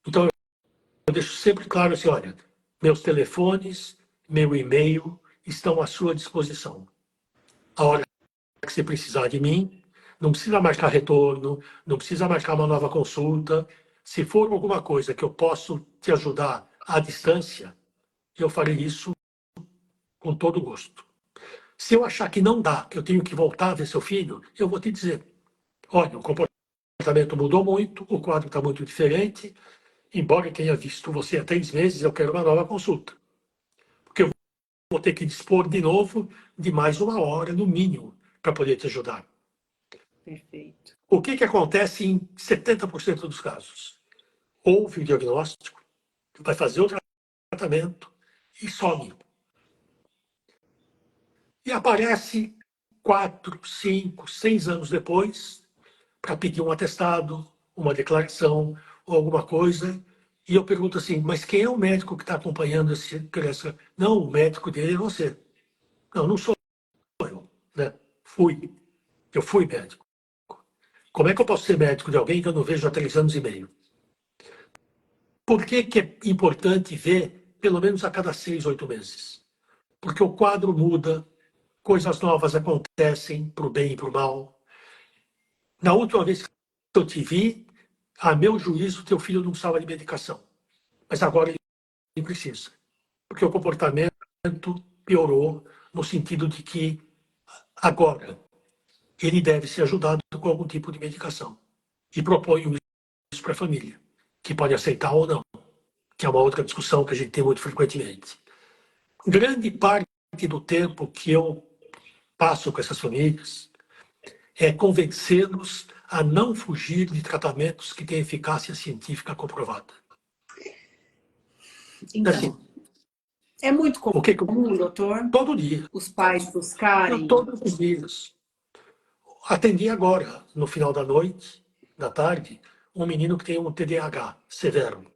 Então, eu deixo sempre claro assim, olha, meus telefones, meu e-mail estão à sua disposição. A hora que você precisar de mim, não precisa marcar retorno, não precisa marcar uma nova consulta. Se for alguma coisa que eu posso te ajudar à distância, eu farei isso com todo gosto. Se eu achar que não dá, que eu tenho que voltar a ver seu filho, eu vou te dizer, olha, o comportamento mudou muito, o quadro está muito diferente, embora eu tenha visto você há 3 meses, eu quero uma nova consulta. Porque eu vou ter que dispor de novo de mais uma hora, no mínimo, para poder te ajudar. Perfeito. O que acontece em 70% dos casos? Houve o diagnóstico, vai fazer o tratamento e some. E aparece 4, 5, 6 anos depois para pedir um atestado, uma declaração ou alguma coisa, E eu pergunto assim, mas quem é o médico que está acompanhando essa criança? Não, o médico dele é você. Não, não sou eu, né? Eu fui médico. Como é que eu posso ser médico de alguém que eu não vejo há 3 anos e meio? Por que é importante ver pelo menos a cada 6, 8 meses? Porque o quadro muda, coisas novas acontecem para o bem e para o mal. Na última vez que eu te vi, a meu juízo, teu filho não precisava de medicação. Mas agora ele precisa. Porque o comportamento piorou no sentido de que agora ele deve ser ajudado com algum tipo de medicação. E proponho isso para a família, que pode aceitar ou não, que é uma outra discussão que a gente tem muito frequentemente. Grande parte do tempo que eu passo com essas famílias é convencê-los a não fugir de tratamentos que têm eficácia científica comprovada. Então, Assim, é muito o que comum, doutor, todo dia, os pais buscarem. todos os dias. Atendi agora, no final da noite, da tarde, um menino que tem um TDAH severo,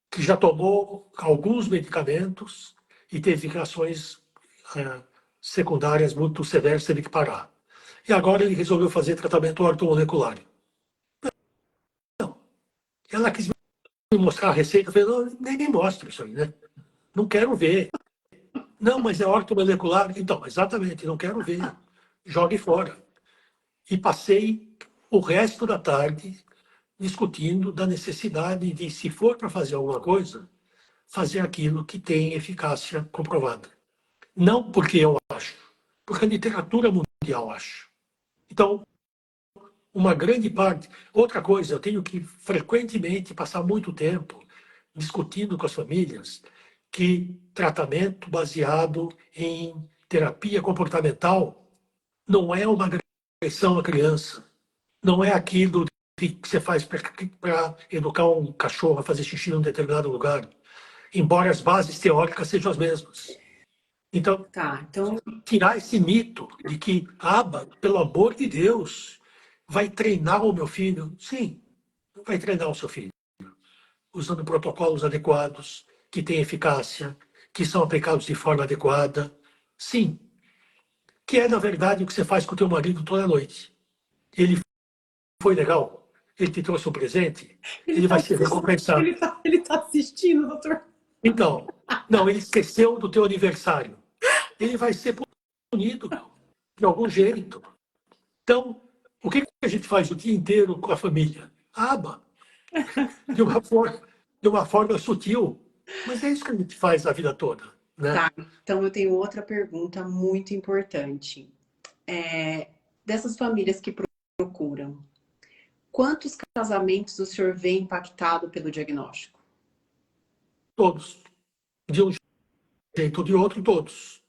que já tomou alguns medicamentos e teve reações secundárias muito severas, teve que parar. E agora ele resolveu fazer tratamento ortomolecular. Não. Ela quis me mostrar a receita, eu falei, não, nem me mostra isso aí, né? Não quero ver. Não, mas é ortomolecular. Então, exatamente, não quero ver. Jogue fora. E passei o resto da tarde discutindo da necessidade de, se for para fazer alguma coisa, fazer aquilo que tem eficácia comprovada. Não porque eu acho, porque a literatura mundial acha. Então, uma grande parte. Outra coisa, eu tenho que frequentemente passar muito tempo discutindo com as famílias que tratamento baseado em terapia comportamental não é uma agressão à criança, não é aquilo que você faz para educar um cachorro a fazer xixi em um determinado lugar, embora as bases teóricas sejam as mesmas. Então, Tá, então, tirar esse mito de que, pelo amor de Deus, vai treinar o meu filho. Sim, vai treinar o seu filho, usando protocolos adequados, que têm eficácia, que são aplicados de forma adequada. Sim, que é, na verdade, o que você faz com o teu marido toda noite. Ele foi legal, ele te trouxe um presente, ele vai ser recompensado. Ele tá assistindo, doutor. Então, não, ele esqueceu do teu aniversário. Ele vai ser punido, de algum jeito. Então, o que a gente faz o dia inteiro com a família? De uma forma sutil. Mas é isso que a gente faz a vida toda, né? Tá, então eu tenho outra pergunta muito importante. Dessas famílias que procuram, quantos casamentos o senhor vê impactado pelo diagnóstico? Todos. De um jeito ou de outro, todos.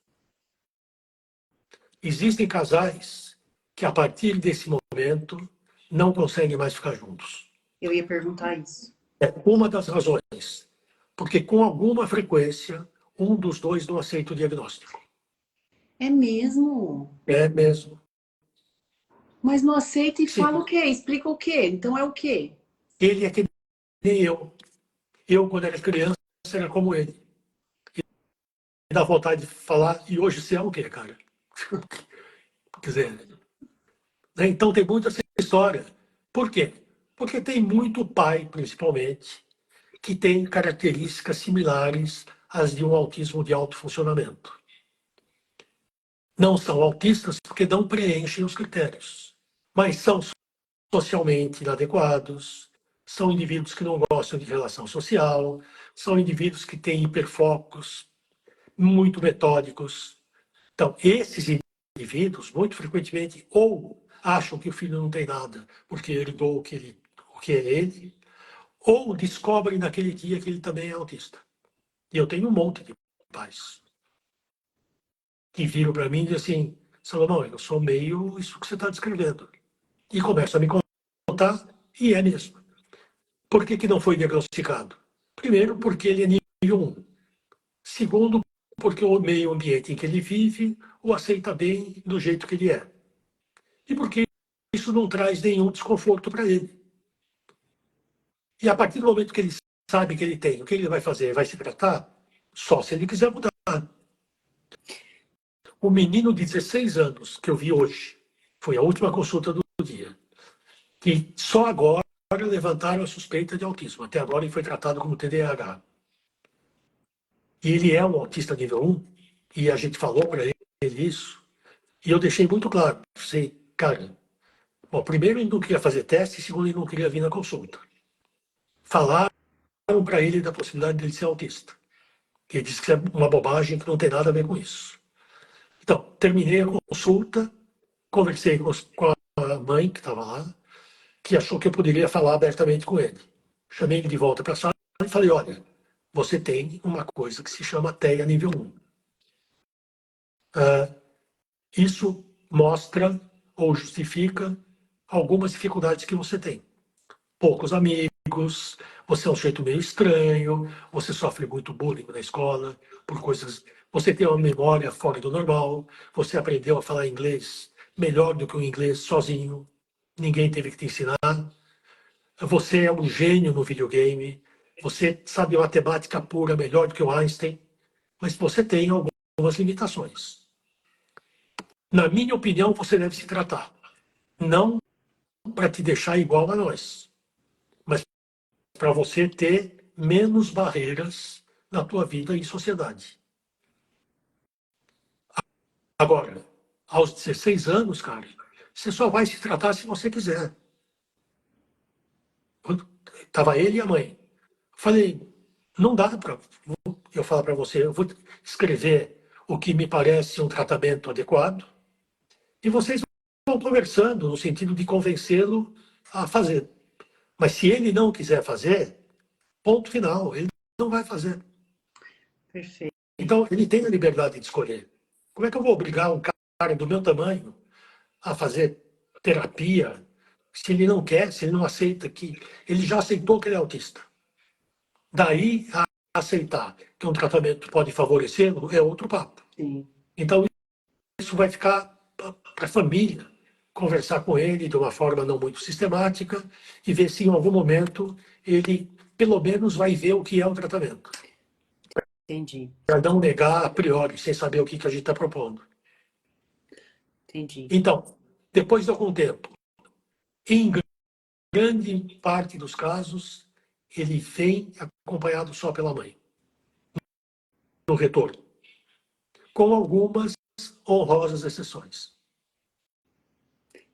Existem casais que, a partir desse momento, não conseguem mais ficar juntos. Eu ia perguntar isso. É uma das razões. Porque, com alguma frequência, um dos dois não aceita o diagnóstico. É mesmo? É mesmo. Mas não aceita e Sim. fala o quê? Explica o quê? Então é o quê? Ele é que nem eu. Eu, quando era criança, era como ele. E dá vontade de falar, e hoje você é o quê, cara? Quer dizer, né? Então tem muita essa história. Por quê? Porque tem muito pai, principalmente, que tem características similares às de um autismo de alto funcionamento. Não são autistas porque não preenchem os critérios, mas são socialmente inadequados, são indivíduos que não gostam de relação social, são indivíduos que têm hiperfocos muito metódicos. Então, esses indivíduos, muito frequentemente, ou acham que o filho não tem nada, porque herdou o que é ele, ou descobrem naquele dia que ele também é autista. E eu tenho um monte de pais que viram para mim e dizem assim, Salomão, eu sou meio isso que você está descrevendo. E começam a me contar, e é mesmo. Por que não foi diagnosticado? Primeiro, porque ele é nível 1. Segundo, porque o meio ambiente em que ele vive o aceita bem do jeito que ele é. E porque isso não traz nenhum desconforto para ele. E a partir do momento que ele sabe que ele tem, o que ele vai fazer? Vai se tratar? Só se ele quiser mudar. O menino de 16 anos que eu vi hoje, foi a última consulta do dia, que só agora levantaram a suspeita de autismo. Até agora ele foi tratado como TDAH. E ele é um autista nível 1, e a gente falou para ele isso, e eu deixei muito claro, sei, cara, bom, primeiro ele não queria fazer teste, segundo ele não queria vir na consulta. Falaram para ele da possibilidade de ele ser autista. Ele disse que é uma bobagem, que não tem nada a ver com isso. Então, terminei a consulta, conversei com a mãe que estava lá, que achou que eu poderia falar abertamente com ele. Chamei ele de volta para a sala e falei, olha, você tem uma coisa que se chama TEA nível 1. Isso mostra ou justifica algumas dificuldades que você tem. Poucos amigos, você é um sujeito meio estranho, você sofre muito bullying na escola, por coisas. Você tem uma memória fora do normal, você aprendeu a falar inglês melhor do que o inglês sozinho, ninguém teve que te ensinar. Você é um gênio no videogame, você sabe matemática pura melhor do que o Einstein, mas você tem algumas limitações. Na minha opinião, você deve se tratar. Não para te deixar igual a nós, mas para você ter menos barreiras na tua vida e sociedade. Agora, aos 16 anos, cara, você só vai se tratar se você quiser. Estava ele e a mãe. Falei, não dá para eu falar para você, eu vou escrever o que me parece um tratamento adequado e vocês vão conversando no sentido de convencê-lo a fazer. Mas se ele não quiser fazer, ponto final, ele não vai fazer. Perfeito. Então, ele tem a liberdade de escolher. Como é que eu vou obrigar um cara do meu tamanho a fazer terapia se ele não quer, se ele não aceita que... Ele já aceitou que ele é autista. Daí, a aceitar que um tratamento pode favorecê-lo é outro papo. Sim. Então, isso vai ficar para a família conversar com ele de uma forma não muito sistemática e ver se em algum momento ele, pelo menos, vai ver o que é o tratamento. Entendi. Para não negar a priori, sem saber o que a gente está propondo. Entendi. Então, depois de algum tempo, em grande parte dos casos, ele vem acompanhado só pela mãe, no retorno, com algumas honrosas exceções.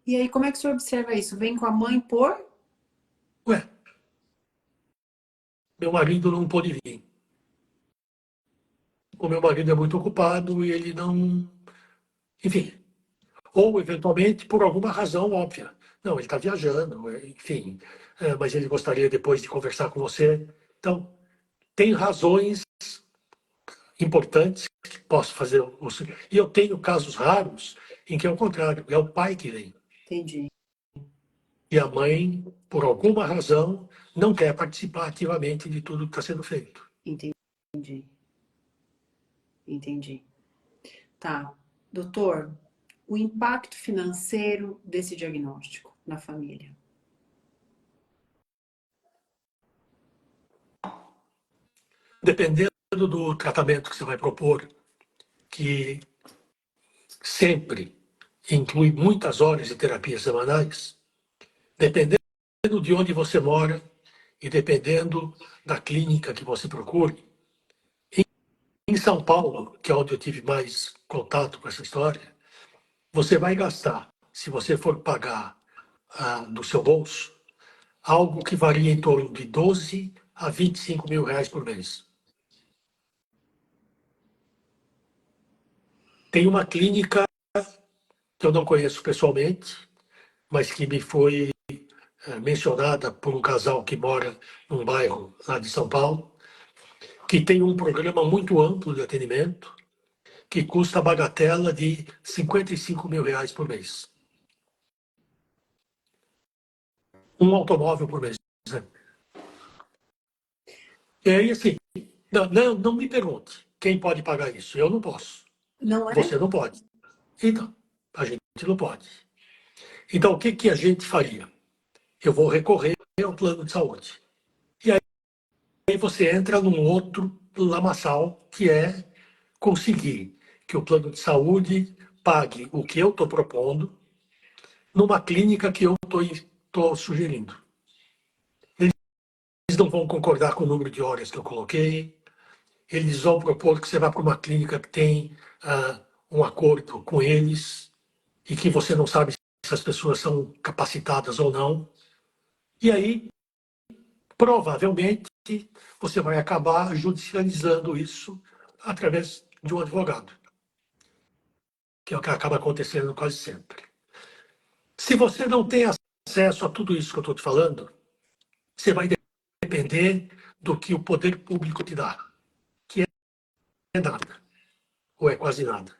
E aí, como é que o senhor observa isso? Vem com a mãe por? Ué, meu marido não pôde vir. O meu marido é muito ocupado e ele não... Enfim, ou eventualmente por alguma razão óbvia. Não, ele está viajando, enfim, mas ele gostaria depois de conversar com você. Então, tem razões importantes que posso fazer. E eu tenho casos raros em que é o contrário, é o pai que vem. Entendi. E a mãe, por alguma razão, não quer participar ativamente de tudo que está sendo feito. Entendi. Entendi. Tá. Doutor, o impacto financeiro desse diagnóstico na família? Dependendo do tratamento que você vai propor, que sempre inclui muitas horas de terapias semanais, dependendo de onde você mora e dependendo da clínica que você procure. Em São Paulo, que é onde eu tive mais contato com essa história, você vai gastar, se você for pagar do seu bolso, algo que varia em torno de 12 a 25 mil reais por mês. Tem uma clínica que eu não conheço pessoalmente, mas que me foi mencionada por um casal que mora num bairro lá de São Paulo, que tem um programa muito amplo de atendimento, que custa a bagatela de 55 mil reais por mês. Um automóvel por mês. Né? E aí, assim, não me pergunte quem pode pagar isso. Eu não posso. Não é? Você não pode. Então, a gente não pode. Então, o que a gente faria? Eu vou recorrer ao plano de saúde. você entra num outro lamaçal, que é conseguir que o plano de saúde pague o que eu estou propondo numa clínica que eu estou sugerindo. Eles não vão concordar com o número de horas que eu coloquei, eles vão propor que você vá para uma clínica que tem um acordo com eles e que você não sabe se as pessoas são capacitadas ou não. E aí, provavelmente, você vai acabar judicializando isso através de um advogado, que é o que acaba acontecendo quase sempre. Se você não tem acesso a tudo isso que eu estou te falando, você vai depender do que o poder público te dá, que é nada, ou é quase nada.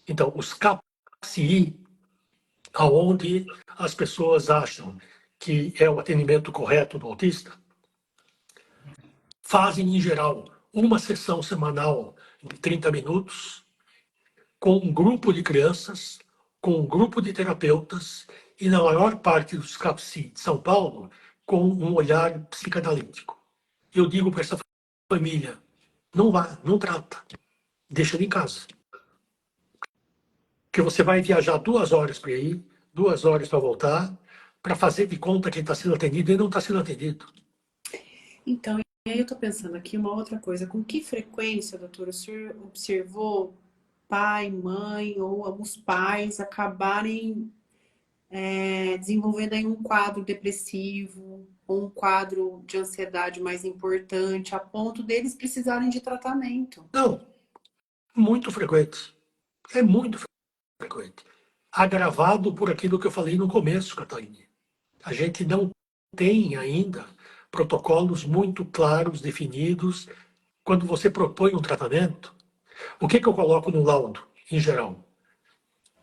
Então, os CAPCI, aonde as pessoas acham que é o atendimento correto do autista, fazem, em geral, uma sessão semanal de 30 minutos, com um grupo de crianças, com um grupo de terapeutas, e na maior parte dos CAPCI de São Paulo, com um olhar psicanalítico. Eu digo para essa família, não vá, não trata, deixa ele em casa. Porque você vai viajar 2 horas para ir, 2 horas para voltar, para fazer de conta que ele está sendo atendido e não está sendo atendido. Então, e aí eu estou pensando aqui uma outra coisa. Com que frequência, doutor, o senhor observou pai, mãe ou alguns pais acabarem desenvolvendo aí um quadro depressivo ou um quadro de ansiedade mais importante, a ponto deles precisarem de tratamento? Não, muito frequente. É muito frequente. Agravado por aquilo que eu falei no começo, Catarina. A gente não tem ainda protocolos muito claros, definidos. Quando você propõe um tratamento, o que eu coloco no laudo, em geral?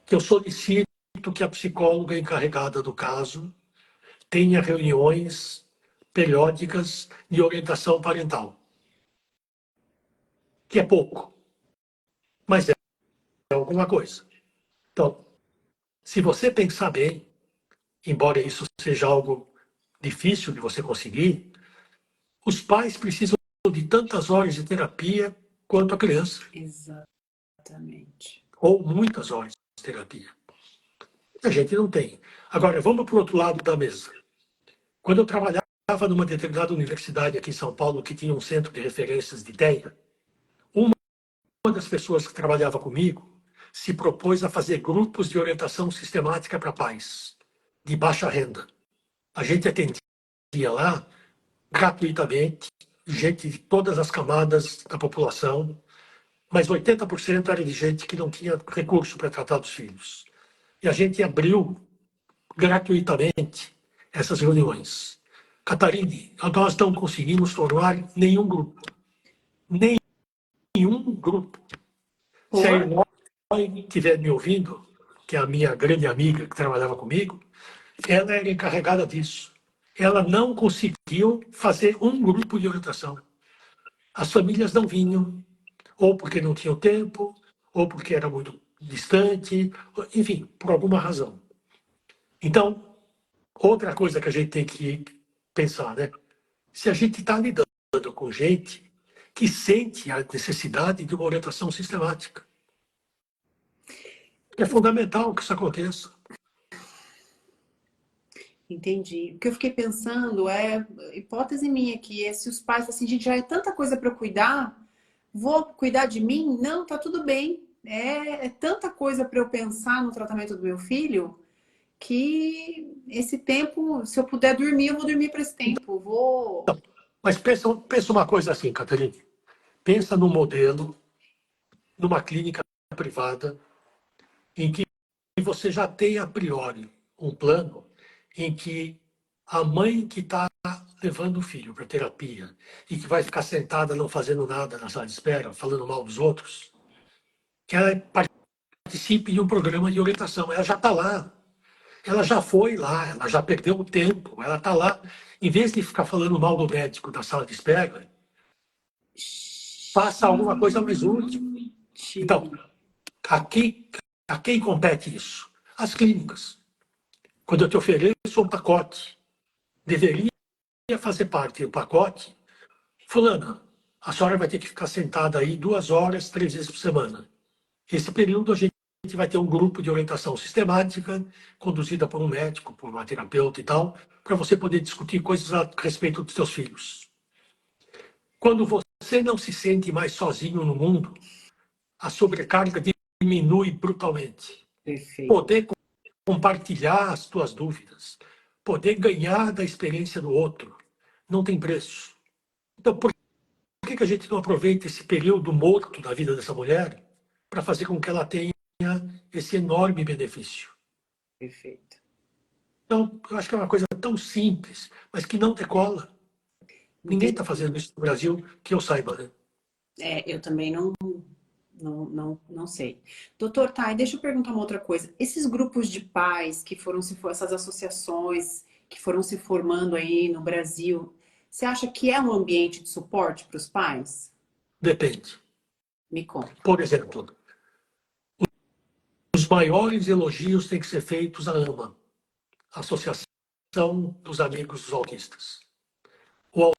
Que eu solicito que a psicóloga encarregada do caso tenha reuniões periódicas de orientação parental. Que é pouco, mas é alguma coisa. Então, se você pensar bem, embora isso seja algo difícil de você conseguir, os pais precisam de tantas horas de terapia quanto a criança. Exatamente. Ou muitas horas de terapia. A gente não tem. Agora, vamos para o outro lado da mesa. Quando eu trabalhava numa determinada universidade aqui em São Paulo, que tinha um centro de referências de ideia, uma das pessoas que trabalhava comigo se propôs a fazer grupos de orientação sistemática para pais de baixa renda. A gente atendia lá gratuitamente, gente de todas as camadas da população, mas 80% era de gente que não tinha recurso para tratar dos filhos. E a gente abriu gratuitamente essas reuniões. Catarine, nós não conseguimos formar nenhum grupo. Nenhum grupo. Se a Eloy estiver me ouvindo, que é a minha grande amiga que trabalhava comigo, ela era encarregada disso. Ela não conseguiu fazer um grupo de orientação. As famílias não vinham, ou porque não tinham tempo, ou porque era muito distante, enfim, por alguma razão. Então, outra coisa que a gente tem que pensar, né? Se a gente está lidando com gente que sente a necessidade de uma orientação sistemática. É fundamental que isso aconteça. Entendi. O que eu fiquei pensando hipótese minha aqui, se os pais assim, gente, já é tanta coisa para eu cuidar, vou cuidar de mim? Não, tá tudo bem. É tanta coisa para eu pensar no tratamento do meu filho que esse tempo, se eu puder dormir, eu vou dormir para esse tempo. Vou. Mas pensa uma coisa assim, Catarina. Pensa num modelo, numa clínica privada, em que você já tem a priori um plano em que a mãe que está levando o filho para terapia e que vai ficar sentada não fazendo nada na sala de espera, falando mal dos outros, que ela participe de um programa de orientação. Ela já está lá. Ela já foi lá, ela já perdeu o tempo, ela está lá. Em vez de ficar falando mal do médico da sala de espera, faça alguma coisa mais útil. Então, a quem compete isso? As clínicas. Quando eu te ofereço um pacote, deveria fazer parte do pacote fulana, a senhora vai ter que ficar sentada aí 2 horas, 3 vezes por semana. Esse período a gente vai ter um grupo de orientação sistemática, conduzida por um médico, por uma terapeuta e tal, para você poder discutir coisas a respeito dos seus filhos. Quando você não se sente mais sozinho no mundo, a sobrecarga diminui brutalmente. Perfeito. Poder compartilhar as tuas dúvidas, poder ganhar da experiência do outro, não tem preço. Então, por que a gente não aproveita esse período morto da vida dessa mulher para fazer com que ela tenha esse enorme benefício? Perfeito. Então, eu acho que é uma coisa tão simples, mas que não decola. Ninguém está fazendo isso no Brasil, que eu saiba, né? Eu também não sei. Doutor, tá, e deixa eu perguntar uma outra coisa. Esses grupos de pais que foram essas associações que foram se formando aí no Brasil, você acha que é um ambiente de suporte para os pais? Depende. Me conta. Por exemplo, os maiores elogios têm que ser feitos à AMA, Associação dos Amigos dos Autistas. O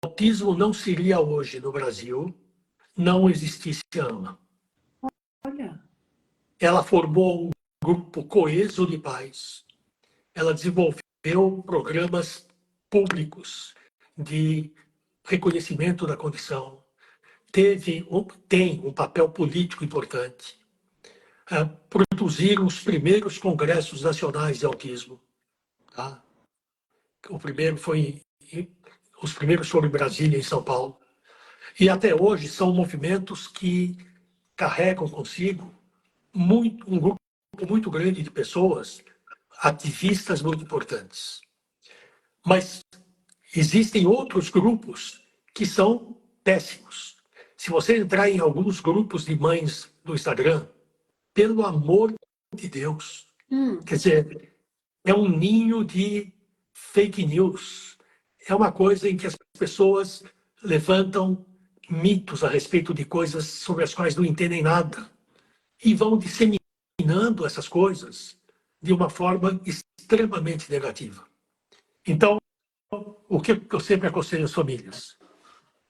autismo não seria hoje no Brasil, não existisse a AMA. Olha. Ela formou um grupo coeso de pais. Ela desenvolveu programas públicos de reconhecimento da condição. Tem um papel político importante. Produziram os primeiros congressos nacionais de autismo. Tá? O primeiro foi os primeiros foram em Brasília, em São Paulo. E até hoje são movimentos que carregam consigo um grupo muito grande de pessoas, ativistas muito importantes. Mas existem outros grupos que são péssimos. Se você entrar em alguns grupos de mães no Instagram, pelo amor de Deus, quer dizer, é um ninho de fake news. É uma coisa em que as pessoas levantam mitos a respeito de coisas sobre as quais não entendem nada e vão disseminando essas coisas de uma forma extremamente negativa. Então, o que eu sempre aconselho às famílias?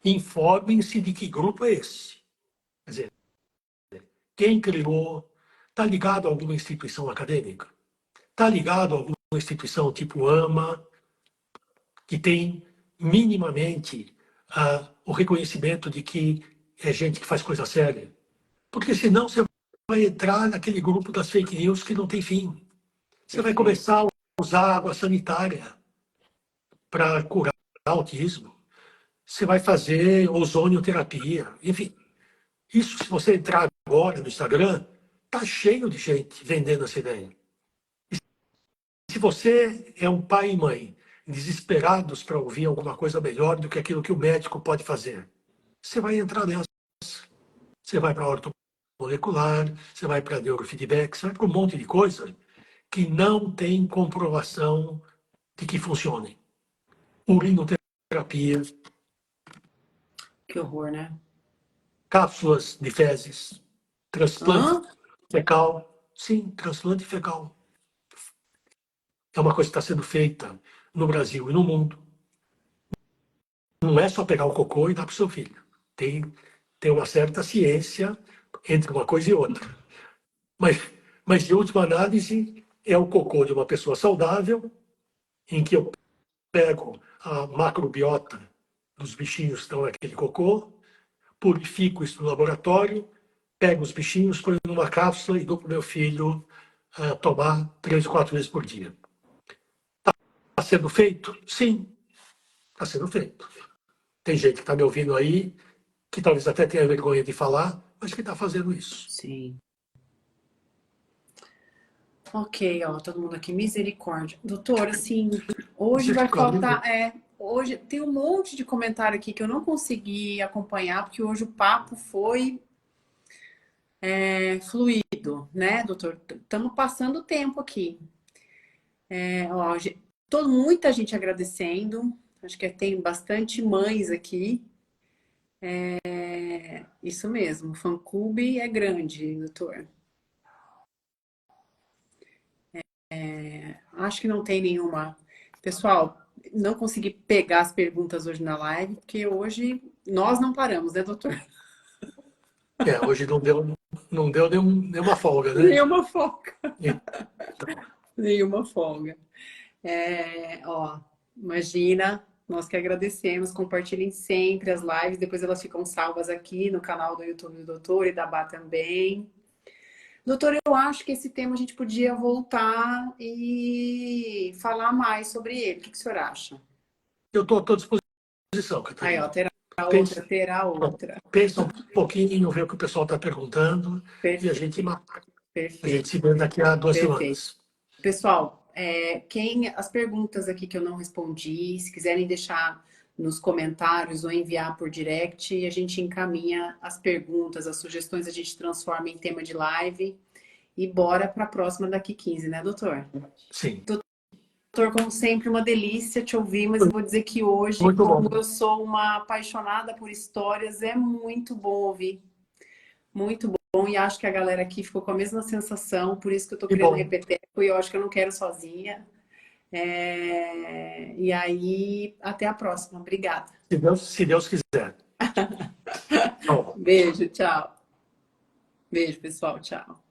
Informem-se de que grupo é esse. Quer dizer, quem criou, está ligado a alguma instituição acadêmica? Está ligado a alguma instituição tipo AMA, que tem minimamente o reconhecimento de que é gente que faz coisa séria? Porque senão você vai entrar naquele grupo das fake news que não tem fim. Você vai começar a usar água sanitária para curar autismo. Você vai fazer ozonioterapia. Enfim, isso, se você entrar agora no Instagram, tá cheio de gente vendendo essa ideia. E se você é um pai e mãe desesperados para ouvir alguma coisa melhor do que aquilo que o médico pode fazer, você vai entrar nessa. Você vai para a ortomolecular, você vai para a neurofeedback, você vai para um monte de coisa que não tem comprovação de que funcionem. Urinoterapia, Que horror, né? cápsulas de fezes, transplante Hã? fecal. Sim, transplante fecal. É uma coisa que está sendo feita no Brasil e no mundo. Não é só pegar o cocô e dar para o seu filho. Tem uma certa ciência entre uma coisa e outra. Mas de última análise, é o cocô de uma pessoa saudável, em que eu pego a macrobiota dos bichinhos que estão naquele cocô, purifico isso no laboratório, pego os bichinhos, ponho numa cápsula e dou para o meu filho tomar 3 ou 4 vezes por dia. Está sendo feito? Sim, está sendo feito. Tem gente que está me ouvindo aí, que talvez até tenha vergonha de falar, mas que está fazendo isso. Sim. Ok, ó, todo mundo aqui, misericórdia. Doutor, assim, hoje vai faltar, hoje tem um monte de comentário aqui que eu não consegui acompanhar, porque hoje o papo foi fluido, né, doutor? Estamos passando o tempo aqui. Ó, muita gente agradecendo, acho que tem bastante mães aqui. Isso mesmo, o fã-clube é grande, doutor. Acho que não tem nenhuma. Pessoal, não consegui pegar as perguntas hoje na live, porque hoje nós não paramos, né, doutor? Hoje não deu nenhuma folga, né? Nenhuma folga. Então, Nenhuma folga. Ó, imagina, nós que agradecemos, compartilhem sempre as lives, depois elas ficam salvas aqui no canal do YouTube do doutor e da Bá também. Doutor, eu acho que esse tema a gente podia voltar e falar mais sobre ele. O que o senhor acha? eu estou à tua disposição, Aí, ó, Catarina. outra, terá outra. Pensa um pouquinho, ver o que o pessoal está perguntando e a gente Perfeito, se vê daqui a 2 perfeito. semanas. Pessoal, as perguntas aqui que eu não respondi, se quiserem deixar nos comentários ou enviar por direct, a gente encaminha as perguntas, as sugestões, a gente transforma em tema de live e bora para a próxima daqui 15, né, doutor? Sim. Doutor, como sempre, uma delícia te ouvir, mas eu vou dizer que hoje, Muito como bom. eu sou uma apaixonada por histórias, é muito bom ouvir. Muito bom, e acho que a galera aqui ficou com a mesma sensação, por isso que eu tô Que criando bom. repeteco, e eu acho que eu não quero sozinha. E aí, até a próxima. Obrigada. Se Deus quiser. Tchau. Beijo, tchau. Beijo, pessoal, tchau.